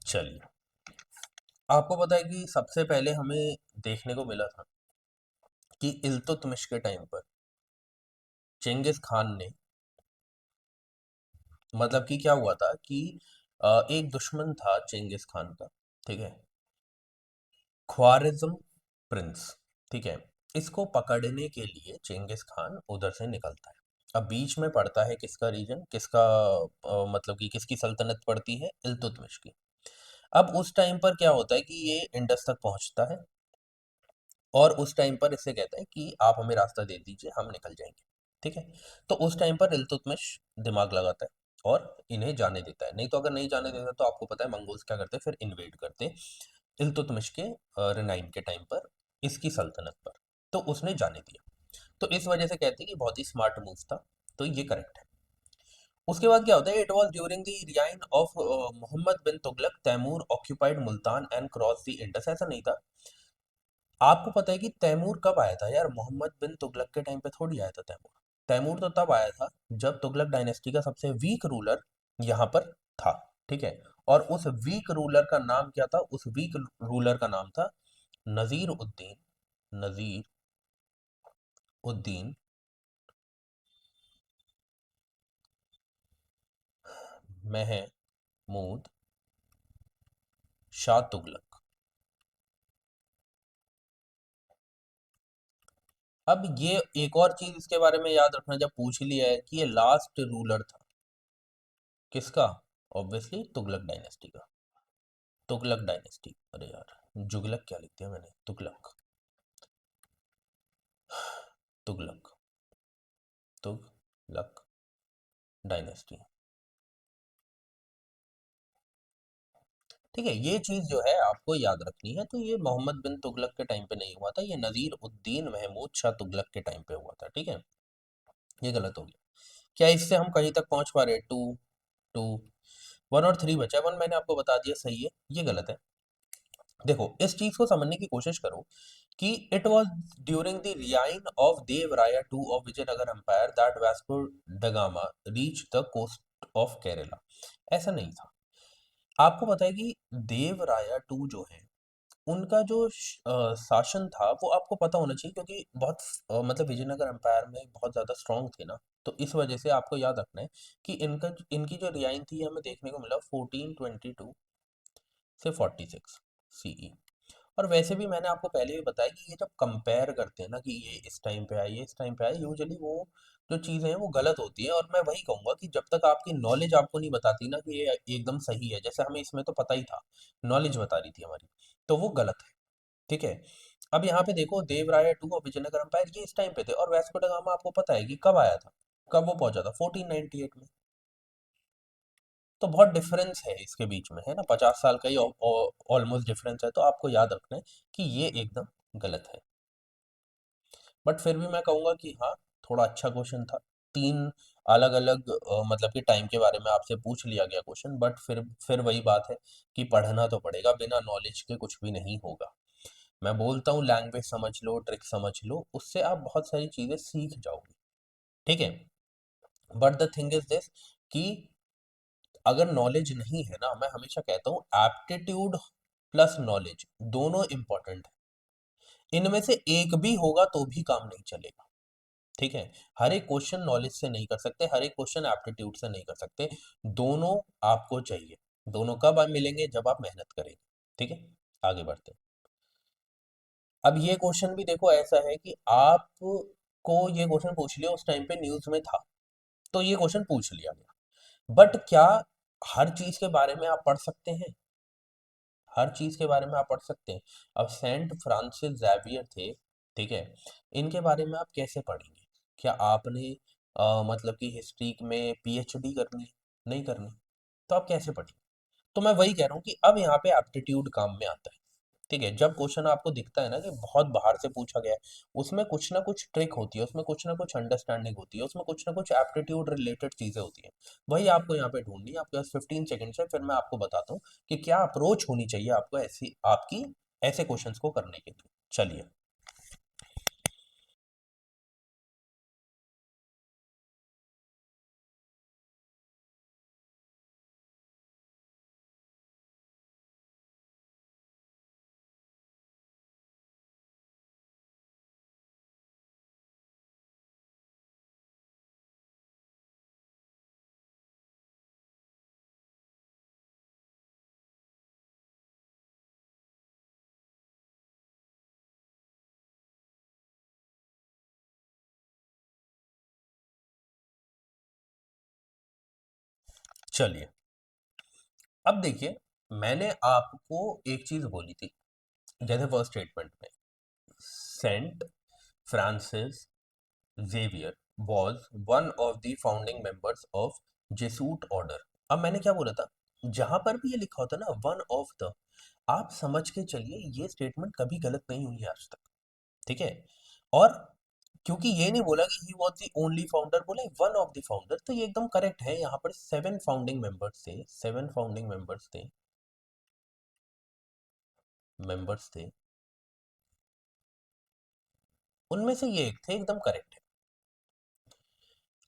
Speaker 1: चलिए, आपको पता है कि सबसे पहले हमें देखने को मिला था कि इल्तुतमिश के टाइम पर चेंगिस खान ने, मतलब कि क्या हुआ था कि एक दुश्मन था चेंगिस खान का, ठीक है, ख्वारिज्म प्रिंस, ठीक है। इसको पकड़ने के लिए चेंगिस खान उधर से निकलता है। अब बीच में पड़ता है किसका रीजन, किसका मतलब कि किसकी सल्तनत पड़ती है, इल्तुतमिश की। अब उस टाइम पर क्या होता है कि ये इंडस तक पहुंचता है और उस टाइम पर इससे कहता है कि आप हमें रास्ता दे दीजिए, हम निकल जाएंगे। ठीक है। तो उस टाइम पर इल्तुतमिश दिमाग लगाता है और इन्हें जाने देता है। नहीं तो अगर नहीं जाने देता तो आपको पता है मंगोल्स क्या करते, फिर इन्वेड करते इल्तुतमिश के रेनाइन के टाइम पर इसकी सल्तनत पर। तो उसने जाने दिया। तो इस वजह से कहते हैं कि बहुत ही स्मार्ट मूव था। तो ये करेक्ट है। उसके बाद क्या होता है, it was during the reign of Mohammad bin Tughlaq Timur occupied Multan and cross the Indus. ऐसा नहीं था। आपको पता है कि तैमूर कब आया था यार, मोहम्मद बिन तुगलक के टाइम पे थोड़ी आया था तैमूर। तैमूर तो तब आया था जब तुगलक डायनेस्टी का सबसे वीक रूलर यहाँ पर था। ठीक है। और उस वीक रूलर का नाम क्या था, उस वीक रूलर का नाम था नजीर उद्दीन, नजीर उद्दीन महमूद शाह तुगलक। अब ये एक और चीज इसके बारे में याद रखना, जब पूछ लिया है कि ये लास्ट रूलर था किसका, ऑब्वियसली तुगलक डायनेस्टी का। तुगलक डायनेस्टी, अरे यार जुगलक क्या लिख दिया मैंने, तुगलक, तुगलक, तुगलक डायनेस्टी। ठीक है। ये चीज जो है आपको याद रखनी है। तो ये मोहम्मद बिन तुगलक के टाइम पे नहीं हुआ था, ये नजीर उद्दीन महमूद शाह तुगलक के टाइम पे हुआ था। ठीक है। ये गलत हो गया। क्या इससे हम कहीं तक पहुंच पा रहे, टू टू, वन और थ्री बचा है। वन मैंने आपको बता दिया सही है, ये गलत है। देखो इस चीज को समझने की कोशिश करो कि it was during the reign of Devaraya two of Vijayanagar empire that Vasco da Gama reach the coast of Kerala. ऐसा नहीं था। आपको पता है कि देवराया टू जो है उनका जो शासन था वो आपको पता होना चाहिए, क्योंकि बहुत मतलब विजयनगर एम्पायर में बहुत ज्यादा स्ट्रांग थे ना। तो इस वजह से आपको याद रखना है कि इनकी जो रियाइन थी हमें देखने को मिला 1422 से 46 सीई। और वैसे भी मैंने आपको पहले भी बताया कि ये जब कंपेयर करते हैं ना कि ये इस टाइम पे आई, ये इस टाइम पे आई, यूजुअली वो जो चीज़ें हैं वो गलत होती है। और मैं वही कहूंगा कि जब तक आपकी नॉलेज आपको नहीं बताती ना कि ये एकदम सही है, जैसे हमें इसमें तो पता ही था, नॉलेज बता रही थी हमारी, तो वो गलत है। ठीक है। अब यहाँ पे देखो देवराय टू और विजयनगर एम्पायर ये इस टाइम पे थे, और वास्को ड गामा आपको पता है कि कब आया था, कब वो पहुंचा था, 1498 में। तो बहुत डिफरेंस है इसके बीच में, है ना, 50 साल का ही ऑलमोस्ट डिफरेंस है। तो आपको याद रखना है कि ये एकदम गलत है। बट फिर भी मैं कहूंगा कि हाँ, थोड़ा अच्छा क्वेश्चन था। तीन अलग अलग मतलब कि टाइम के बारे में आपसे पूछ लिया गया क्वेश्चन, बट फिर वही बात है कि पढ़ना तो पड़ेगा, बिना नॉलेज के कुछ भी नहीं होगा। मैं बोलता हूँ लैंग्वेज समझ लो, ट्रिक समझ लो, उससे आप बहुत सारी चीजें सीख जाओगे। ठीक है। But the thing is this कि अगर नॉलेज नहीं है ना, मैं हमेशा कहता हूँ एप्टीट्यूड प्लस नॉलेज दोनों इंपॉर्टेंट है। इनमें से एक भी होगा तो भी काम नहीं चलेगा। ठीक है। हर एक क्वेश्चन नॉलेज से नहीं कर सकते, हर एक क्वेश्चन एप्टीट्यूड से नहीं कर सकते। दोनों आपको चाहिए। दोनों कब आप मिलेंगे, जब आप मेहनत करेंगे। ठीक है। आगे बढ़ते हैं। अब ये क्वेश्चन भी देखो ऐसा है कि आपको ये क्वेश्चन पूछ लिया, उस टाइम पे न्यूज में था, तो ये क्वेश्चन पूछ लिया गया। बट क्या हर चीज के बारे में आप पढ़ सकते हैं, हर चीज के बारे में आप पढ़ सकते हैं? अब सेंट फ्रांसिस जेवियर थे, ठीक है, इनके बारे में आप कैसे पढ़ेंगे? क्या आपने मतलब कि हिस्ट्री में पीएचडी करनी है? नहीं करनी। तो आप कैसे पढ़ेंगे? तो मैं वही कह रहा हूँ कि अब यहाँ पे एप्टीट्यूड काम में आता है। ठीक है। जब क्वेश्चन आपको दिखता है ना कि बहुत बाहर से पूछा गया है, उसमें कुछ ना कुछ ट्रिक होती है, उसमें कुछ ना कुछ अंडरस्टैंडिंग होती है, उसमें कुछ ना कुछ एप्टीट्यूड रिलेटेड चीजें होती हैं। वही आपको यहाँ पे ढूंढनी है। आपके पास 15 सेकंड है, फिर मैं आपको बताता हूँ कि क्या अप्रोच होनी चाहिए आपको ऐसी आपकी ऐसे क्वेश्चंस को करने के लिए। चलिए। चलिए, अब देखिए, मैंने आपको एक चीज बोली थी, जैसे फर्स्ट स्टेटमेंट में, Saint Francis Xavier was one of the founding members of Jesuit order. अब मैंने क्या बोला था, जहां पर भी ये लिखा होता है ना वन ऑफ द, आप समझ के चलिए ये स्टेटमेंट कभी गलत नहीं हुई है आज तक। ठीक है, और क्योंकि ये नहीं बोला कि he was the only founder, बोला वन ऑफ द फाउंडर, तो ये एकदम करेक्ट है। यहाँ पर 7 फाउंडिंग मेंबर्स थे, उनमें से ये एक थे, एकदम करेक्ट है।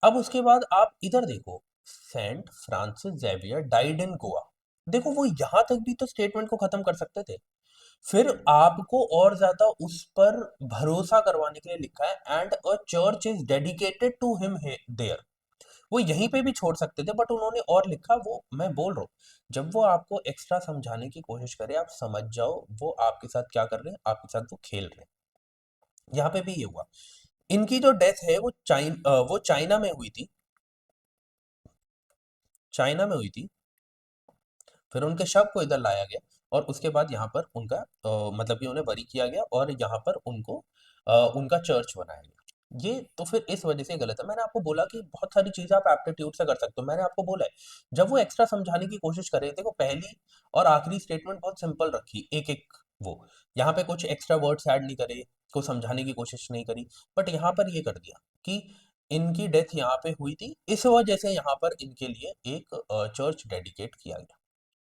Speaker 1: अब उसके बाद आप इधर देखो, Saint Francis Xavier died in Goa. देखो वो यहां तक भी तो स्टेटमेंट को खत्म कर सकते थे, फिर आपको और ज्यादा उस पर भरोसा करवाने के लिए लिखा है and a church is dedicated to him there. वो यहीं पे भी छोड़ सकते थे, बट उन्होंने और लिखा। वो मैं बोल रहा हूँ, जब वो आपको एक्स्ट्रा समझाने की कोशिश करे, आप समझ जाओ वो आपके साथ क्या कर रहे हैं, आपके साथ वो खेल रहे हैं। यहाँ पे भी ये हुआ, इनकी जो डेथ है वो चाइना में हुई थी, चाइना में हुई थी। फिर उनके शव को इधर लाया गया और उसके बाद यहाँ पर उनका मतलब कि उन्हें बरी किया गया और यहाँ पर उनको उनका चर्च बनाया गया। ये तो फिर इस वजह से गलत है। मैंने आपको बोला कि बहुत सारी चीजें आप एप्टीट्यूड से कर सकते हो, मैंने आपको बोला है। जब वो एक्स्ट्रा समझाने की कोशिश करे, देखो पहली और आखिरी स्टेटमेंट बहुत सिंपल रखी, एक एक वो, यहाँ पे कुछ एक्स्ट्रा वर्ड्स ऐड नहीं करे, को समझाने की कोशिश नहीं करी, बट यहाँ पर ये कर दिया कि इनकी डेथ यहाँ पे हुई थी, इस वजह से यहाँ पर इनके लिए एक चर्च डेडिकेट किया गया।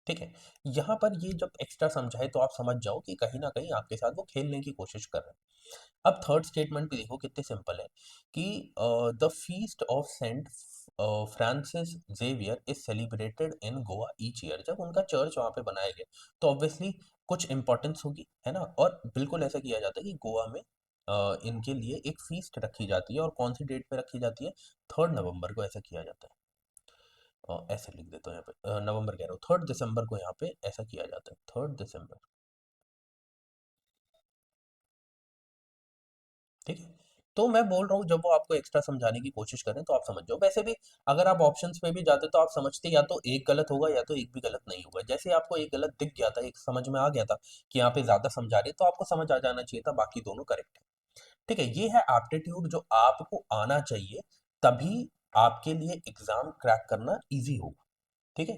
Speaker 1: ठीक है, यहाँ पर ये जब एक्स्ट्रा समझाए तो आप समझ जाओ कि कहीं ना कहीं आपके साथ वो खेलने की कोशिश कर रहे हैं। अब थर्ड स्टेटमेंट भी देखो कितने सिंपल है कि the feast of Saint Francis Xavier is celebrated in Goa each year. जब उनका चर्च वहां पे बनाया गया तो ऑब्वियसली कुछ इंपॉर्टेंस होगी, है ना। और बिल्कुल ऐसा किया जाता है कि गोवा में इनके लिए एक फीस्ट रखी जाती है, और कौन सी डेट पे रखी जाती है, 3 नवंबर को ऐसा किया जाता है। ऐसे लिख देता हूँ यहाँ पे, नवंबर कह रहा हूँ, 3 दिसंबर को यहाँ पे ऐसा किया जाता है, 3 दिसंबर। ठीक है, तो मैं बोल रहा हूँ जब वो आपको एक्स्ट्रा समझाने की कोशिश करें तो आप समझ जाओ। वैसे भी अगर आप ऑप्शंस पे भी जाते तो आप समझते या तो एक गलत होगा या तो एक भी गलत नहीं होगा। जैसे आपको एक गलत दिख गया था, एक समझ में आ गया था कि यहाँ पे ज्यादा समझा रहे, तो आपको समझ आ जाना चाहिए था बाकी दोनों करेक्ट है। ठीक है, ये है एप्टीट्यूड जो आपको आना चाहिए, तभी आपके लिए एग्जाम क्रैक करना इजी होगा। ठीक है,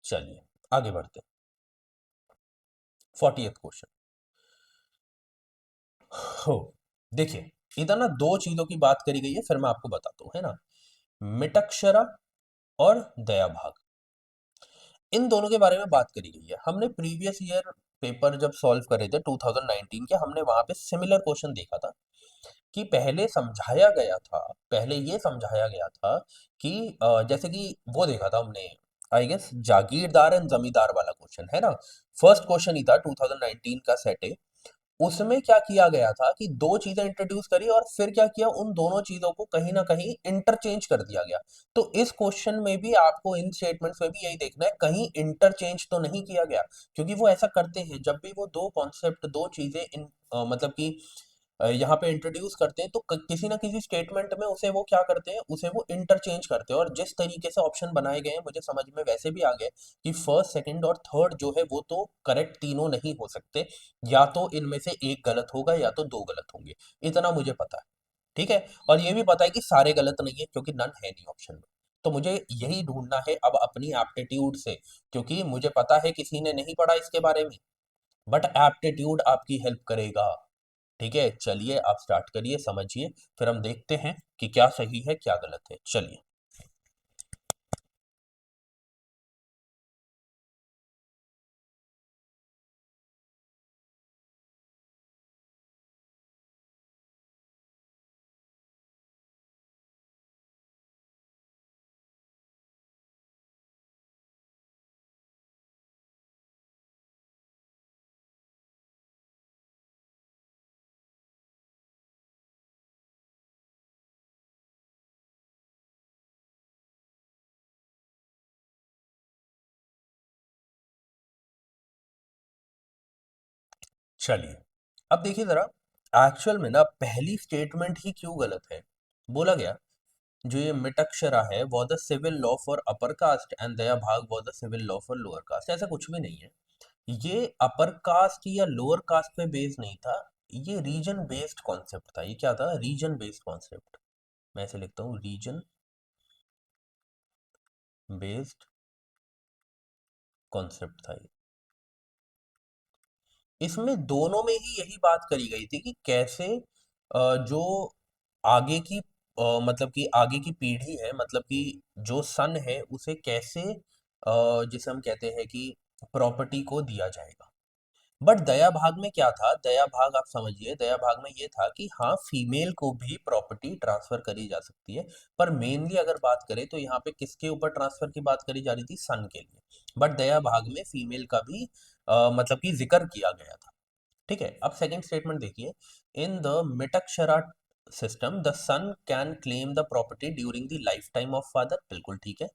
Speaker 1: चलिए आगे बढ़ते हैं। 40th क्वेश्चन हो, देखिए, इधर ना दो चीजों की बात करी गई है, फिर मैं आपको बताता हूँ, है ना। मिटक्षरा और दयाभाग, इन दोनों के बारे में बात करी गई है। हमने प्रीवियस ईयर पेपर जब सॉल्व करे थे 2019 के, हमने वहां पे सिमिलर क्वेश्चन देखा था कि पहले ये समझाया गया था कि जैसे कि वो देखा था हमने, आई गेस जागीरदार एंड जमींदार वाला क्वेश्चन, है ना। फर्स्ट क्वेश्चन ही था 2019 का सेट है। उसमें क्या किया गया था कि दो चीजें इंट्रोड्यूस करी और फिर क्या किया, उन दोनों चीजों को कहीं ना कहीं इंटरचेंज कर दिया गया। तो इस क्वेश्चन में भी आपको इन स्टेटमेंट्स में भी यही देखना है, कहीं इंटरचेंज तो नहीं किया गया। क्योंकि वो ऐसा करते हैं जब भी वो दो कॉन्सेप्ट, दो चीजें मतलब कि यहाँ पे इंट्रोड्यूस करते हैं, तो किसी ना किसी स्टेटमेंट में उसे वो क्या करते हैं, उसे वो इंटरचेंज करते हैं। और जिस तरीके से ऑप्शन बनाए गए हैं, मुझे समझ में वैसे भी आ गया कि फर्स्ट, सेकंड और थर्ड जो है वो तो करेक्ट तीनों नहीं हो सकते, या तो इनमें से एक गलत होगा या तो दो गलत होंगे, इतना मुझे पता है। ठीक है, और ये भी पता है कि सारे गलत नहीं है, क्योंकि नन है नहीं ऑप्शन में। तो मुझे यही ढूंढना है अब अपनी एप्टीट्यूड से, क्योंकि मुझे पता है किसी ने नहीं पढ़ा इसके बारे में, बट एप्टीट्यूड आपकी हेल्प करेगा। ठीक है, चलिए आप स्टार्ट करिए, समझिए, फिर हम देखते हैं कि क्या सही है क्या गलत है। चलिए, चलिए, अब देखिए जरा, एक्चुअल में ना पहली स्टेटमेंट ही क्यों गलत है। बोला गया जो ये मिटक्षरा है वो the civil law for upper caste and Dayabhaga वो the civil law for lower caste, ऐसा कुछ भी नहीं है। ये अपर कास्ट या लोअर कास्ट पे बेस्ड नहीं था, ये रीजन बेस्ड कॉन्सेप्ट था। ये क्या था? Reason based concept. मैं ऐसे लिखता हूँ, रीजन बेस्ड कॉन्सेप्ट था ये। इसमें दोनों में ही यही बात करी गई थी कि कैसे जो आगे की मतलब कि आगे की पीढ़ी है, मतलब कि जो सन है उसे कैसे जिसे हम कहते हैं कि प्रॉपर्टी को दिया जाएगा। बट दया भाग में क्या था? दया भाग आप समझिए, दया भाग में ये था कि हाँ, फीमेल को भी प्रॉपर्टी ट्रांसफर करी जा सकती है। पर मेनली अगर बात करें तो यहाँ पे किसके ऊपर ट्रांसफर की बात करी जा रही थी? सन के लिए। बट दया भाग में फीमेल का भी मतलब कि जिक्र किया गया था। ठीक है, अब सेकंड स्टेटमेंट देखिए। In the Mitakshara system the son can claim the property during the life time of father, बिल्कुल ठीक है।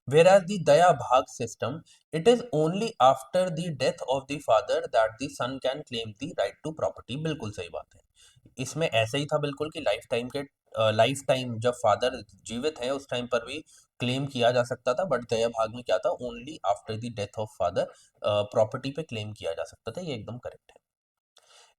Speaker 1: Whereas the Daya Bhag system, it is only after the death of the father that the son can claim the right to property। बिल्कुल सही बात है। इसमें ऐसे ही था बिल्कुल कि लाइफ टाइम जब फादर जीवित है उस टाइम पर भी क्लेम किया जा सकता था। बट दया भाग में क्या था? Only after the death of father property पे क्लेम किया जा सकता था। ये एकदम करेक्ट है।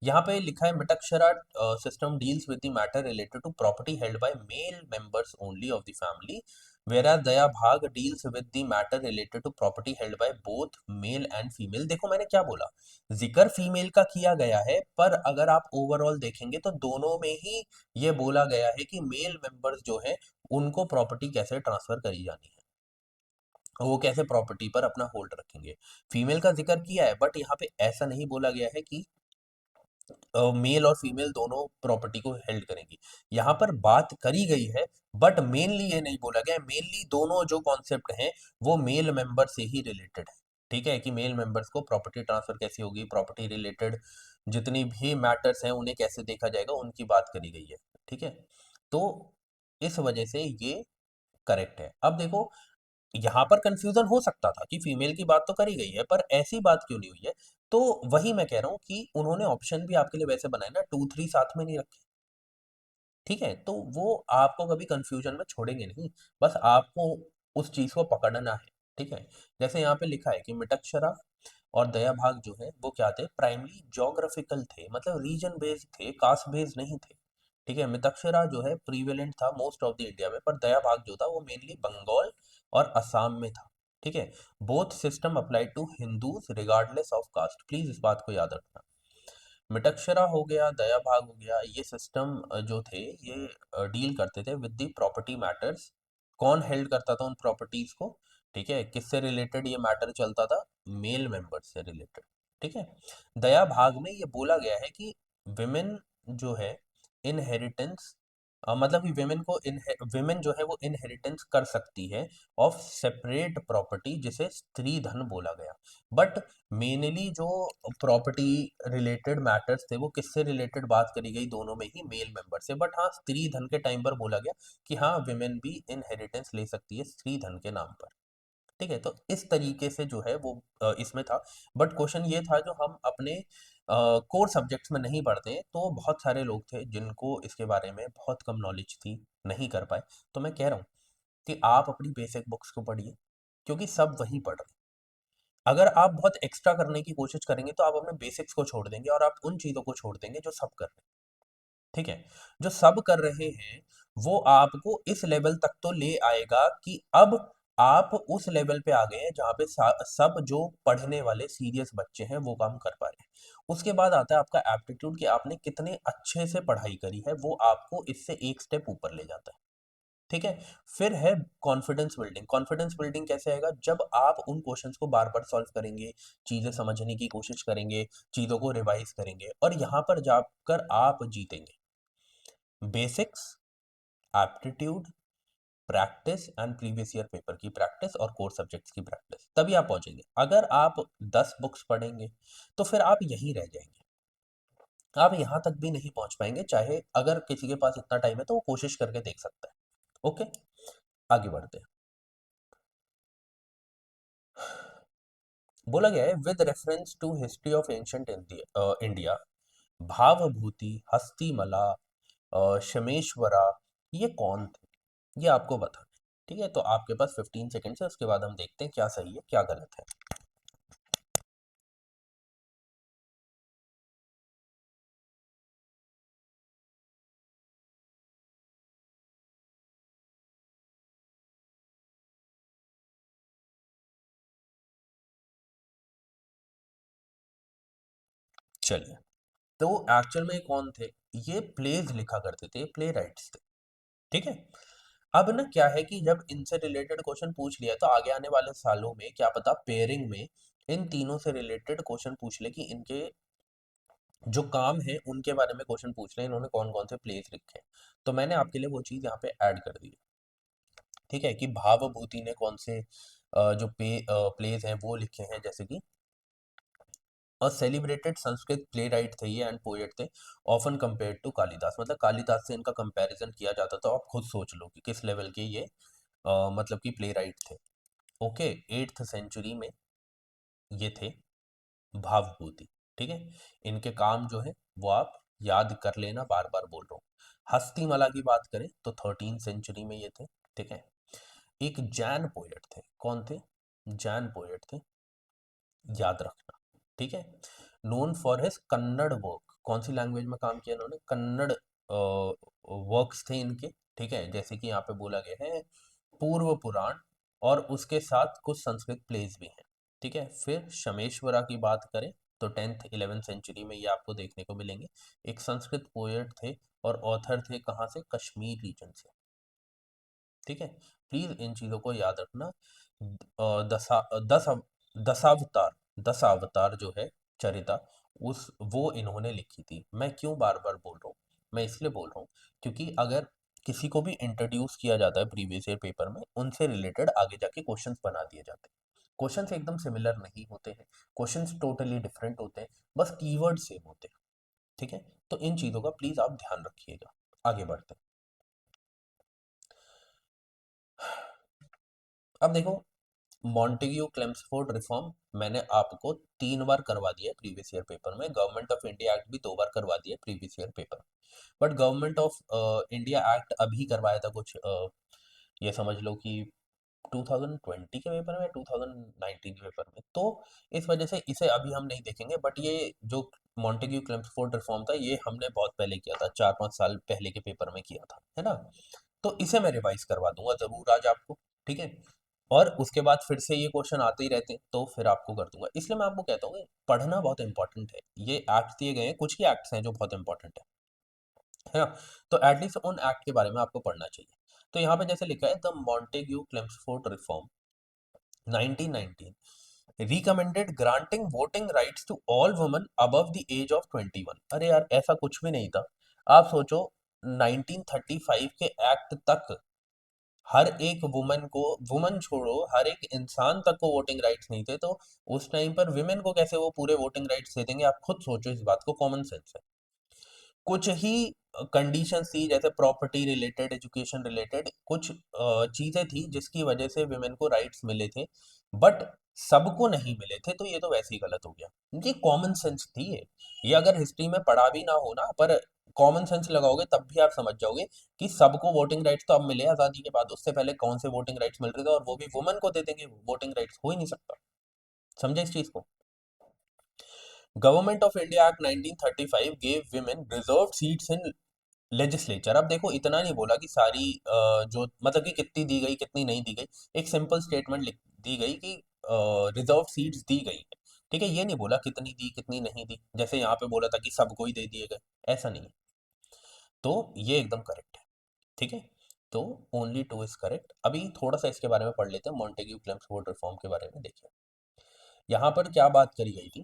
Speaker 1: यहाँ पे लिखा है Mitakshara system deals with the matter related to property held by male members only of the family, whereas Dayabhaga deals with the matter related to property held by both male and female. देखो मैंने क्या बोला, जिक्र female का किया गया है, पर अगर आप ओवरऑल देखेंगे तो दोनों में ही ये बोला गया है कि मेल मेंबर्स जो है उनको प्रॉपर्टी कैसे ट्रांसफर करी जानी है, वो कैसे प्रॉपर्टी पर अपना होल्ड रखेंगे। फीमेल का जिक्र किया है बट यहाँ पे ऐसा नहीं बोला गया है कि मेल और फीमेल दोनों प्रॉपर्टी को हेल्ड करेंगी। यहाँ पर बात करी गई है बट मेनली ये नहीं बोला गया। मेनली दोनों जो कॉन्सेप्ट हैं वो मेल मेंबर से ही रिलेटेड है। ठीक है, कि मेल मेंबर्स को प्रॉपर्टी ट्रांसफर कैसे होगी, प्रॉपर्टी रिलेटेड जितनी भी मैटर्स हैं उन्हें कैसे देखा जाएगा, उनकी बात करी गई है। ठीक है, तो इस वजह से ये करेक्ट है। अब देखो, यहाँ पर कंफ्यूजन हो सकता था कि फीमेल की बात तो करी गई है पर ऐसी बात क्यों नहीं हुई है। तो वही मैं कह रहा हूँ कि उन्होंने ऑप्शन भी आपके लिए वैसे बनाए ना, 2 3 साथ में नहीं रखे। ठीक है, तो वो आपको कभी कंफ्यूजन में छोड़ेंगे नहीं। बस आपको उस चीज को पकड़ना है। ठीक है, जैसे यहाँ पे लिखा है कि मिटक्षरा और दया भाग जो है वो क्या थे? प्राइमरी जोग्राफिकल थे, मतलब रीजन बेस्ड थे, कास्ट बेस्ड नहीं थे। ठीक है, मितक्षरा जो है प्रीवेलेंट था मोस्ट ऑफ द इंडिया में, पर दया भाग जो था वो मेनली बंगाल और असम में था। ठीक है, both system apply to Hindus regardless of caste, please इस बात को याद रखना। मिटक्षरा हो गया, दया भाग हो गया, ये सिस्टम जो थे ये डील करते थे विद द प्रॉपर्टी मैटर्स। कौन हेल्ड करता था उन प्रॉपर्टीज को? ठीक है, किससे रिलेटेड ये मैटर चलता था? मेल मेंबर से रिलेटेड। ठीक है, दया भाग में ये बोला गया है कि विमेन जो है इनहेरिटेंस, मतलब कि विमेन जो है वो इनहेरिटेंस कर सकती है ऑफ सेपरेट प्रॉपर्टी, जिसे स्त्री धन बोला गया। बट मेनली जो प्रॉपर्टी रिलेटेड मैटर्स थे वो किससे रिलेटेड बात करी गई? दोनों में ही मेल मेंबर से। बट हाँ, स्त्री धन के टाइम पर बोला गया कि हाँ, विमेन भी इनहेरिटेंस ले सकती है स्त्री धन के नाम पर। ठीक है, तो इस तरीके से जो है वो इसमें था। बट क्वेश्चन ये था जो हम अपने कोर सब्जेक्ट्स में नहीं पढ़ते, तो बहुत सारे लोग थे जिनको इसके बारे में बहुत कम नॉलेज थी, नहीं कर पाए। तो मैं कह रहा हूँ कि आप अपनी बेसिक बुक्स को पढ़िए, क्योंकि सब वही पढ़ रहे हैं। अगर आप बहुत एक्स्ट्रा करने की कोशिश करेंगे तो आप अपने बेसिक्स को छोड़ देंगे और आप उन चीज़ों को छोड़ देंगे जो सब कर रहे हैं। ठीक है, जो सब कर रहे हैं वो आपको इस लेवल तक तो ले आएगा कि अब आप उस लेवल पे आ गए हैं जहाँ पे सब जो पढ़ने वाले सीरियस बच्चे हैं वो काम कर पा रहे हैं। उसके बाद आता है आपका एप्टीट्यूड, कि आपने कितने अच्छे से पढ़ाई करी है, वो आपको इससे एक स्टेप ऊपर ले जाता है। ठीक है, फिर है कॉन्फिडेंस बिल्डिंग। कॉन्फिडेंस बिल्डिंग कैसे आएगा? जब आप उन क्वेश्चंस को बार बार सॉल्व करेंगे, चीजें समझने की कोशिश करेंगे, चीजों को रिवाइज करेंगे, और यहाँ पर जाकर आप जीतेंगे। Basics, aptitude, practice and previous year paper की प्रैक्टिस और कोर सब्जेक्ट्स की प्रैक्टिस, तभी आप पहुंचेंगे। अगर आप 10 बुक्स पढ़ेंगे तो फिर आप यहीं रह जाएंगे, आप यहाँ तक भी नहीं पहुंच पाएंगे। चाहे अगर किसी के पास इतना टाइम है तो वो कोशिश करके देख सकता है। ओके, आगे बढ़ते हैं। बोला गया है with reference to history of ancient India, Bhavabhuti, Hastimalla, Kshemeshvara, ये कौन थे, ये आपको बताना है। ठीक है, तो आपके पास 15 सेकेंड है, उसके बाद हम देखते हैं क्या सही है क्या गलत है। चलिए, तो एक्चुअल में कौन थे, ये प्लेज लिखा करते थे, प्ले राइट्स थे। ठीक है, अब ना क्या है कि जब इनसे रिलेटेड क्वेश्चन पूछ लिया तो आगे आने वाले सालों में क्या पता पेयरिंग में इन तीनों से रिलेटेड क्वेश्चन पूछ ले कि इनके जो काम है उनके बारे में क्वेश्चन पूछ ले, इन्होंने कौन कौन से प्लेस लिखे हैं। तो मैंने आपके लिए वो चीज़ यहाँ पे ऐड कर दी है। ठीक है, कि भावभूति ने कौन से जो प्लेस हैं वो लिखे हैं, जैसे कि और सेलिब्रेटेड संस्कृत प्ले राइट थे ये एंड पोएट थे, ऑफन कंपेयर्ड टू कालिदास, मतलब कालिदास से इनका कंपैरिजन किया जाता, तो आप खुद सोच लो कि किस लेवल के ये मतलब कि प्ले राइट थे। ओके, 8th सेंचुरी में ये थे भावभूति। ठीक है, इनके काम जो है वो आप याद कर लेना, बार बार बोल रहा हूँ। हस्तिमला की बात करें तो 13th सेंचुरी में ये थे। ठीक है, एक जैन पोएट थे, कौन थे, जैन पोएट थे, याद रखना। ठीक है, known for his Kannada work, कौन सी लैंग्वेज में काम किया इन्होंने, कन्नड़ वर्क्स थे इनके। ठीक है, जैसे कि यहाँ पे बोला गया है पूर्व पुराण, और उसके साथ कुछ संस्कृत प्लेस भी हैं। ठीक है, फिर शमेश्वरा की बात करें तो 10th 11th सेंचुरी में ये आपको देखने को मिलेंगे। एक संस्कृत पोएट थे और ऑथर थे कहाँ से, कश्मीर रीजन से। ठीक है, प्लीज इन चीजों को याद रखना। दशावतार, दशावतार जो है चरिता, उस वो इन्होंने लिखी थी। मैं क्यों बार बार बोल रहा हूँ, मैं इसलिए बोल रहा हूँ क्योंकि अगर किसी को भी इंट्रोड्यूस किया जाता है प्रीवियस ईयर पेपर में, उनसे रिलेटेड आगे जाके क्वेश्चंस बना दिए जाते हैं। क्वेश्चंस एकदम सिमिलर नहीं होते हैं, क्वेश्चंस टोटली डिफरेंट होते हैं, बस कीवर्ड सेम होते हैं। ठीक है, तो इन चीजों का प्लीज आप ध्यान रखिएगा। आगे बढ़ते हैं। अब देखो, मॉन्टेग्यू क्लेम्सफोर्ड रिफॉर्म मैंने आपको 3 बार करवा दिया है प्रीवियस ईयर पेपर में, गवर्नमेंट ऑफ इंडिया एक्ट भी 2 बार करवा दिया है प्रीवियस ईयर पेपर में। But government of India act अभी करवाया था कुछ, ये समझ लो कि 2020 के पेपर में, 2019 के पेपर में, तो इस वजह से इसे अभी हम नहीं देखेंगे। बट ये जो मॉन्टेग्यू क्लेम्सफोर्ड रिफॉर्म था ये हमने बहुत पहले किया था, 4-5 साल पहले के पेपर में किया था, है ना। तो इसे मैं रिवाइज करवा दूंगा जरूर आज आपको। ठीक है, और उसके बाद फिर से ये क्वेश्चन आते ही रहते हैं तो फिर आपको कर दूंगा, इसलिए मैं आपको कहता हूँ कि पढ़ना बहुत इंपॉर्टेंट है। ये एक्ट दिए गए हैं, कुछ ही एक्ट्स हैं जो बहुत इंपॉर्टेंट है ना। तो एटलीस्ट उन एक्ट के बारे में आपको पढ़ना चाहिए। तो यहाँ पे जैसे लिखा है, the Montagu Chelmsford reform 1919 recommended granting voting rights to all women above the age of 21। अरे यार, ऐसा कुछ भी नहीं था। आप सोचो, 1935 के एक्ट तक हर एक वुमन को, वुमन छोड़ो, हर एक इंसान तक को वोटिंग राइट्स नहीं थे, तो उस टाइम पर विमेन को कैसे वो पूरे वोटिंग राइट्स दे देंगे। आप खुद सोचो इस बात को, कॉमन सेंस है। कुछ ही कंडीशंस थी, जैसे प्रॉपर्टी रिलेटेड, एजुकेशन रिलेटेड कुछ चीजें थी जिसकी वजह से विमेन को राइट्स मिले थे, बट सबको नहीं मिले थे, तो ये तो वैसे ही गलत हो गया। ये कॉमन सेंस थी ये अगर हिस्ट्री में पढ़ा भी ना हो ना, पर कॉमन सेंस लगाओगे तब भी आप समझ जाओगे कि सबको वोटिंग राइट्स तो अब मिले आजादी के बाद, उससे पहले कौन से वोटिंग राइट्स मिल रहे थे, और वो भी वुमन को दे देंगे वोटिंग राइट्स, हो ही नहीं सकता। समझे इस चीज को। Government of India act 1935 gave women reserve seats in legislature. अब देखो, इतना नहीं बोला कि सारी जो मतलब कि कितनी दी गई कितनी नहीं दी गई, एक सिंपल स्टेटमेंट लिख दी गई कि रिजर्व सीट्स दी गई है। ठीक है, ये नहीं बोला कितनी दी कितनी नहीं दी, जैसे यहाँ पे बोला था कि सबको ही दे दिए गए, ऐसा नहीं है। तो ये एकदम करेक्ट है। ठीक है, तो ओनली टू इज करेक्ट। अभी थोड़ा सा इसके बारे में पढ़ लेते हैं, मॉन्टेग्यू क्लेम्सफोर्ड रिफॉर्म के बारे में। देखिए, यहाँ पर क्या बात करी गई थी,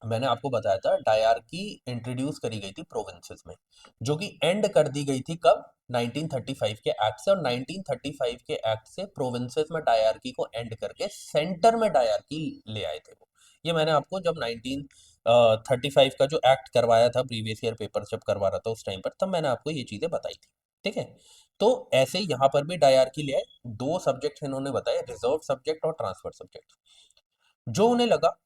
Speaker 1: मैंने आपको बताया था डायरकी इंट्रोड्यूस करी गई थी प्रोविंसेस में, जो कि एंड कर दी गई थी कब, 1935 के एक्ट से। और 1935 के एक्ट से प्रोविंसेस में डायरकी को एंड करके सेंटर में डायरकी ले आए थे वो। ये मैंने आपको जब 1935 का जो एक्ट करवाया था प्रीवियस ईयर पेपर जब करवा रहा था उस टाइम पर, तब मैंने आपको ये चीजें बताई थी। ठीक है, तो ऐसे ही यहाँ पर भी डायरकी ले आए। 2 सब्जेक्ट इन्होंने बताए, रिजर्व सब्जेक्ट और ट्रांसफर सब्जेक्ट। जो उन्हें लगा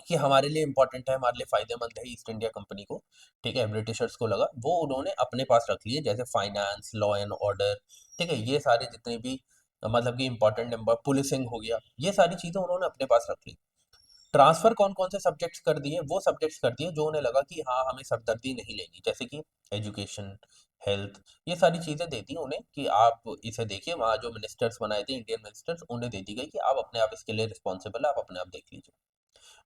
Speaker 1: कि हमारे लिए इंपॉर्टेंट है, हमारे लिए फायदेमंद है ईस्ट इंडिया कंपनी को, ठीक है, ब्रिटिशर्स को लगा, वो उन्होंने अपने पास रख लिए, जैसे फाइनेंस, लॉ एंड ऑर्डर, ठीक है, ये सारे जितने भी मतलब कि इंपॉर्टेंट नंबर, पुलिसिंग हो गया, ये सारी चीजें उन्होंने अपने पास रख ली। ट्रांसफर कौन कौन से सब्जेक्ट्स कर दिए, वो सब्जेक्ट्स कर दिए जो उन्हें लगा कि हाँ हमें सरदर्दी नहीं लेनी, जैसे कि एजुकेशन, हेल्थ, ये सारी चीजें दे दी उन्हें कि आप इसे देखिए, वहाँ जो मिनिस्टर्स बनाए थे इंडियन मिनिस्टर्स, उन्हें दे दी गई कि आप अपने आप इसके लिए रिस्पॉन्सिबल है, आप अपने आप देख लीजिए।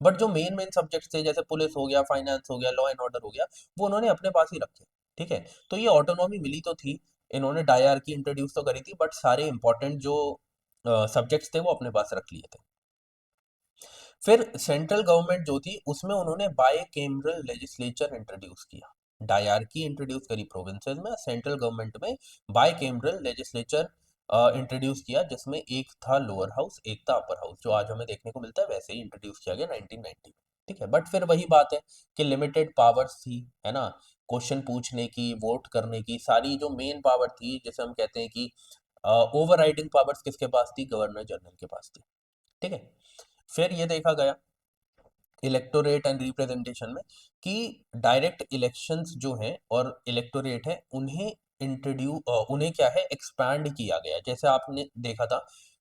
Speaker 1: बट जो मेन मेन सब्जेक्ट्स थे, जैसे पुलिस हो गया, फाइनेंस हो गया, लॉ एंड ऑर्डर हो गया, वो उन्होंने अपने पास ही रखे, ठीक है। तो ये ऑटोनॉमी मिली तो थी, इन्होंने डायरकी इंट्रोड्यूस तो करी थी, बट सारे इंपॉर्टेंट जो सब्जेक्ट्स थे वो अपने पास रख लिए थे। फिर सेंट्रल गवर्नमेंट जो थी उसमें उन्होंने बायकैमरल लेजिस्लेचर इंट्रोड्यूस किया, डायरकी इंट्रोड्यूस करी प्रोविंसेस में, सेंट्रल गवर्नमेंट में बायकैमरल लेजिस्लेचर इंट्रोड्यूस किया, जिसमें एक था लोअर हाउस, एक था अपर हाउस, जो आज हमें देखने को मिलता है वैसे ही इंट्रोड्यूस किया गया 1990 में, ठीक है। बट फिर वही बात है कि लिमिटेड पावर्स थी, है ना, क्वेश्चन पूछने की, वोट करने की, सारी जो मेन पावर थी, जैसे हम कहते हैं कि ओवर राइडिंग पावर्स किसके पास थी, गवर्नर जनरल के पास थी, ठीक है। फिर ये देखा गया इलेक्टोरेट एंड रिप्रेजेंटेशन में कि डायरेक्ट इलेक्शंस जो हैं और इलेक्टोरेट है, उन्हें क्या है, एक्सपैंड किया गया। जैसे आपने देखा था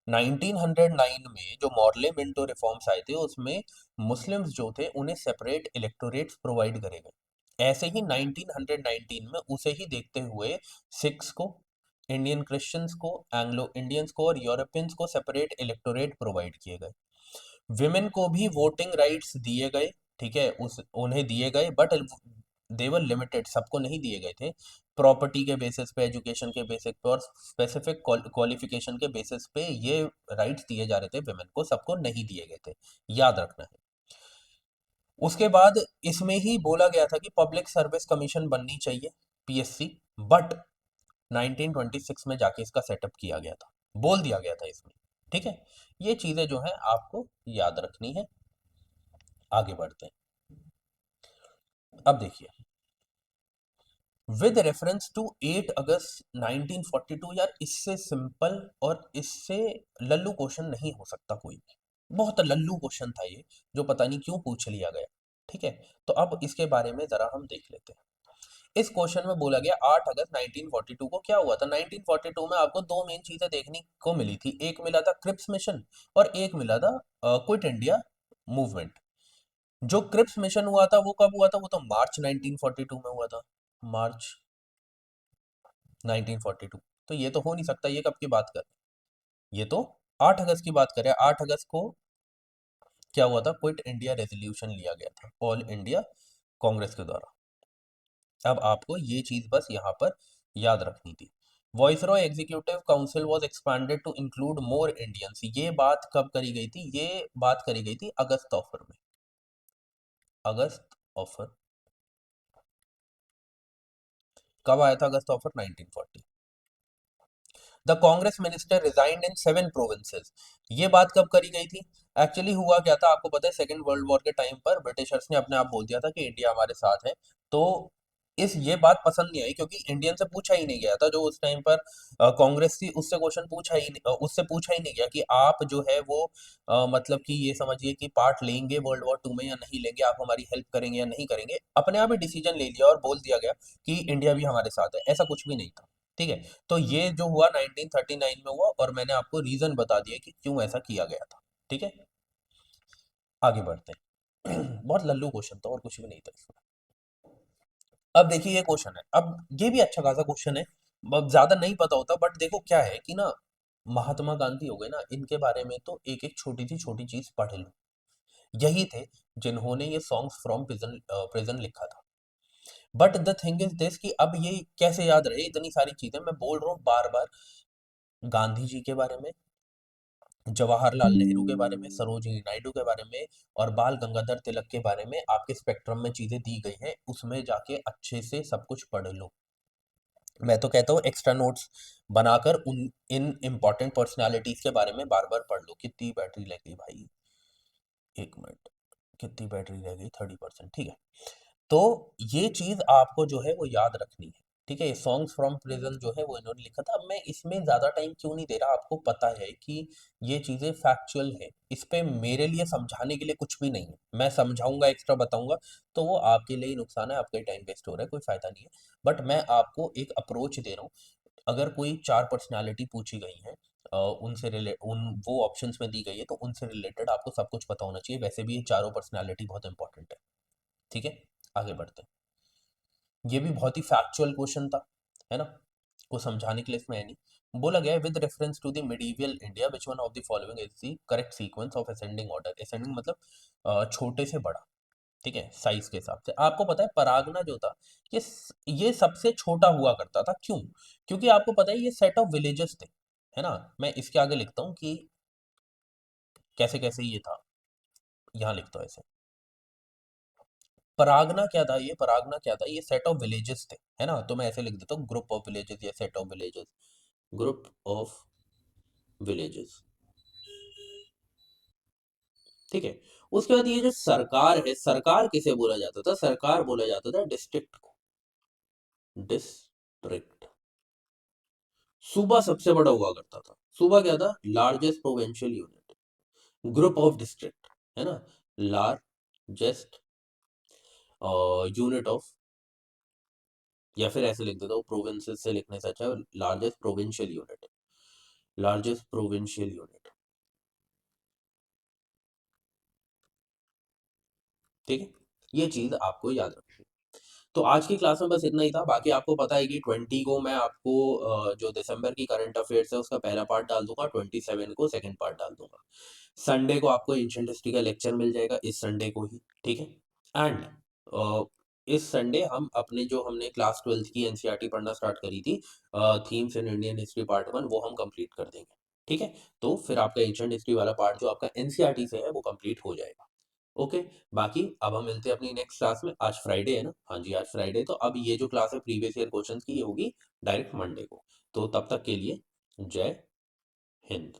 Speaker 1: 1909 में जो मॉर्ले मिंटो रिफॉर्म्स आए थे, उसमें मुस्लिम्स जो थे उन्हें सेपरेट इलेक्टोरेट्स प्रोवाइड करे गए। ऐसे ही 1919 में उसे ही देखते हुए सिख्स को, इंडियन क्रिश्चियंस को, एंग्लो इंडियंस को और यूरोपियंस को सेपरेट इलेक्टोरेट प्रोवाइड किए गए। विमेन को भी वोटिंग राइट्स दिए गए, ठीक है, उस उन्हें दिए गए, बट देवर लिमिटेड, सबको नहीं दिए गए थे। प्रॉपर्टी के बेसिस पे, एजुकेशन के बेसिस पे और स्पेसिफिक क्वालिफिकेशन के बेसिस पे ये राइट्स दिए जा रहे थे, विमेन को सबको नहीं दिए गए थे, याद रखना है। उसके बाद इसमें ही बोला गया था कि पब्लिक सर्विस कमीशन बननी चाहिए, पीएससी, बट 1926 में जाके इसका सेटअप किया गया था, बोल दिया गया था इसमें, ठीक है। ये चीजें जो है आपको याद रखनी है। आगे बढ़ते हैं। अब देखिए, विद रेफरेंस टू 8 अगस्त 1942, यार इससे सिंपल और इससे लल्लू क्वेश्चन नहीं हो सकता कोई भी, बहुत लल्लू क्वेश्चन था ये, जो पता नहीं क्यों पूछ लिया गया, ठीक है। तो अब इसके बारे में जरा हम देख लेते हैं। इस क्वेश्चन में बोला गया 8 अगस्त 1942 को क्या हुआ था। 1942 में आपको दो मेन चीजें देखने को मिली थी, एक मिला था क्रिप्स मिशन और एक मिला था क्विट इंडिया मूवमेंट। जो क्रिप्स मिशन हुआ था वो कब हुआ था, वो तो मार्च 1942 में हुआ था, मार्च 1942। तो ये तो हो नहीं सकता, ये कब की बात कर रहे हैं? ये तो 8 अगस्त की बात कर रहे हैं। 8 अगस्त को क्या हुआ था, क्विट इंडिया रेजोल्यूशन लिया गया था ऑल इंडिया कांग्रेस के द्वारा। अब आपको ये चीज बस यहाँ पर याद रखनी थी। Viceroy executive council was expanded to include more Indians, ये बात कब करी गई थी, ये बात करी गई थी अगस्त ऑफर में, अगस्त ऑफर कब आया था, अगस्त offer 1940। The Congress minister resigned in 7 provinces, ये बात कब करी गई थी। एक्चुअली हुआ क्या था आपको पता है, सेकेंड वर्ल्ड वॉर के टाइम पर ब्रिटिशर्स ने अपने आप बोल दिया था कि इंडिया हमारे साथ है। तो इस ये बात पसंद नहीं आई, क्योंकि इंडियन से पूछा ही नहीं गया था, जो उस टाइम पर कांग्रेस थी उससे क्वेश्चन पूछा ही उससे पूछा ही नहीं गया कि आप जो है वो मतलब कि ये समझिए कि पार्ट लेंगे वर्ल्ड वॉर 2 में या नहीं लेंगे, आप हमारी हेल्प करेंगे या नहीं करेंगे, अपने आप ही डिसीजन ले लिया और बोल दिया गया कि इंडिया भी हमारे साथ है, ऐसा कुछ भी नहीं था, ठीक है। तो ये जो हुआ 1939 में हुआ, और मैंने आपको रीजन बता दिया कि क्यों ऐसा किया गया था, ठीक है। आगे बढ़ते हैं। बहुत लल्लू क्वेश्चन था और कुछ भी नहीं था इसमें। अब देखिए ये क्वेश्चन है, अब ये भी अच्छा खासा क्वेश्चन है, ज्यादा नहीं पता होता, बट देखो क्या है कि ना, महात्मा गांधी हो गए ना, इनके बारे में तो एक एक छोटी सी छोटी चीज पढ़ लो। यही थे जिन्होंने ये सॉन्ग्स फ्रॉम प्रिजन प्रिजन लिखा था। But the thing is this कि अब ये कैसे याद रहे, इतनी सारी चीजें मैं बोल रहा हूँ बार बार, गांधी जी के बारे में, जवाहरलाल नेहरू के बारे में, सरोजिनी नायडू के बारे में और बाल गंगाधर तिलक के बारे में आपके स्पेक्ट्रम में चीजें दी गई हैं, उसमें जाके अच्छे से सब कुछ पढ़ लो। मैं तो कहता हूँ एक्स्ट्रा नोट्स बनाकर उन इन इम्पोर्टेंट पर्सनालिटीज के बारे में बार बार पढ़ लो। कितनी बैटरी लग गई भाई, 1 मिनट, कितनी बैटरी रह गई, 30%, ठीक है। तो ये चीज आपको जो है वो याद रखनी है। ठीक है, सॉन्ग्स फ्रॉम प्रिजन जो है वो इन्होंने लिखा था। अब मैं इसमें ज़्यादा टाइम क्यों नहीं दे रहा, आपको पता है कि ये चीज़ें फैक्चुअल है, इस पे मेरे लिए समझाने के लिए कुछ भी नहीं है। मैं समझाऊंगा, एक्स्ट्रा बताऊंगा, तो वो आपके लिए ही नुकसान है, आपका ही टाइम वेस्ट हो रहा है, कोई फायदा नहीं है। बट मैं आपको एक अप्रोच दे रहा हूँ। अगर कोई चार पर्सनैलिटी पूछी गई है, उनसे रिले उन वो ऑप्शंस में दी गई है, तो उनसे रिलेटेड आपको सब कुछ पता होना चाहिए। वैसे भी ये चारों पर्सनैलिटी बहुत इंपॉर्टेंट है। ठीक है, आगे बढ़ते हैं। ये भी बहुत ही फैक्चुअल क्वेश्चन था, है ना, को समझाने के लिए इसमें है नहीं। बोला गया है with reference to the medieval India which one of the following is the correct sequence of ascending order. Ascending मतलब छोटे से बड़ा, ठीक है, साइज के हिसाब से। आपको पता है परागना जो था, ये सबसे छोटा हुआ करता था। क्यों? क्योंकि आपको पता है ये सेट ऑफ विलेजेस थे, है ना। मैं इसके आगे लिखता हूँ कि कैसे कैसे ये था, यहाँ लिखता हूँ ऐसे। परागना क्या था, ये परागना क्या था, ये सेट ऑफ विलेजेस थे, है ना। तो मैं ऐसे लिख देता हूँ ग्रुप ऑफ विलेजेस या set of villages, group of villages. ठीक है, उसके बाद ये जो सरकार है, सरकार किसे बोला जाता था? सरकार बोला जाता था डिस्ट्रिक्ट को, डिस्ट्रिक्ट। सूबा सबसे बड़ा हुआ करता था। सूबा क्या था? Largest provincial unit. Group of district, है ना, लार्जेस्ट यूनिट ऑफ, या फिर ऐसे लिख देता हूँ, प्रोविंसेस से लिखने से अच्छा largest provincial unit, largest provincial unit. ठीक है, ये चीज आपको याद रखनी है। तो आज की क्लास में बस इतना ही था। बाकी आपको पता है कि 20 को मैं आपको जो दिसंबर की करंट अफेयर्स है उसका पहला पार्ट डाल दूंगा, 27 को सेकंड पार्ट डाल दूंगा। संडे को आपको एंशिएंट हिस्ट्री का लेक्चर मिल जाएगा, इस संडे को ही। ठीक है, एंड इस संडे हम अपने जो हमने क्लास 12th की एनसीईआरटी पढ़ना स्टार्ट करी थी, themes in Indian history part 1, वो हम कंप्लीट कर देंगे। ठीक है, तो फिर आपका एंशिएंट हिस्ट्री वाला पार्ट जो आपका एनसीईआरटी से है वो कंप्लीट हो जाएगा। ओके, बाकी अब हम मिलते हैं अपनी नेक्स्ट क्लास में। आज फ्राइडे है ना, हाँ जी आज फ्राइडे, तो अब ये जो क्लास है प्रीवियस ईयर क्वेश्चंस की, ये होगी डायरेक्ट मंडे को। तो तब तक के लिए जय हिंद।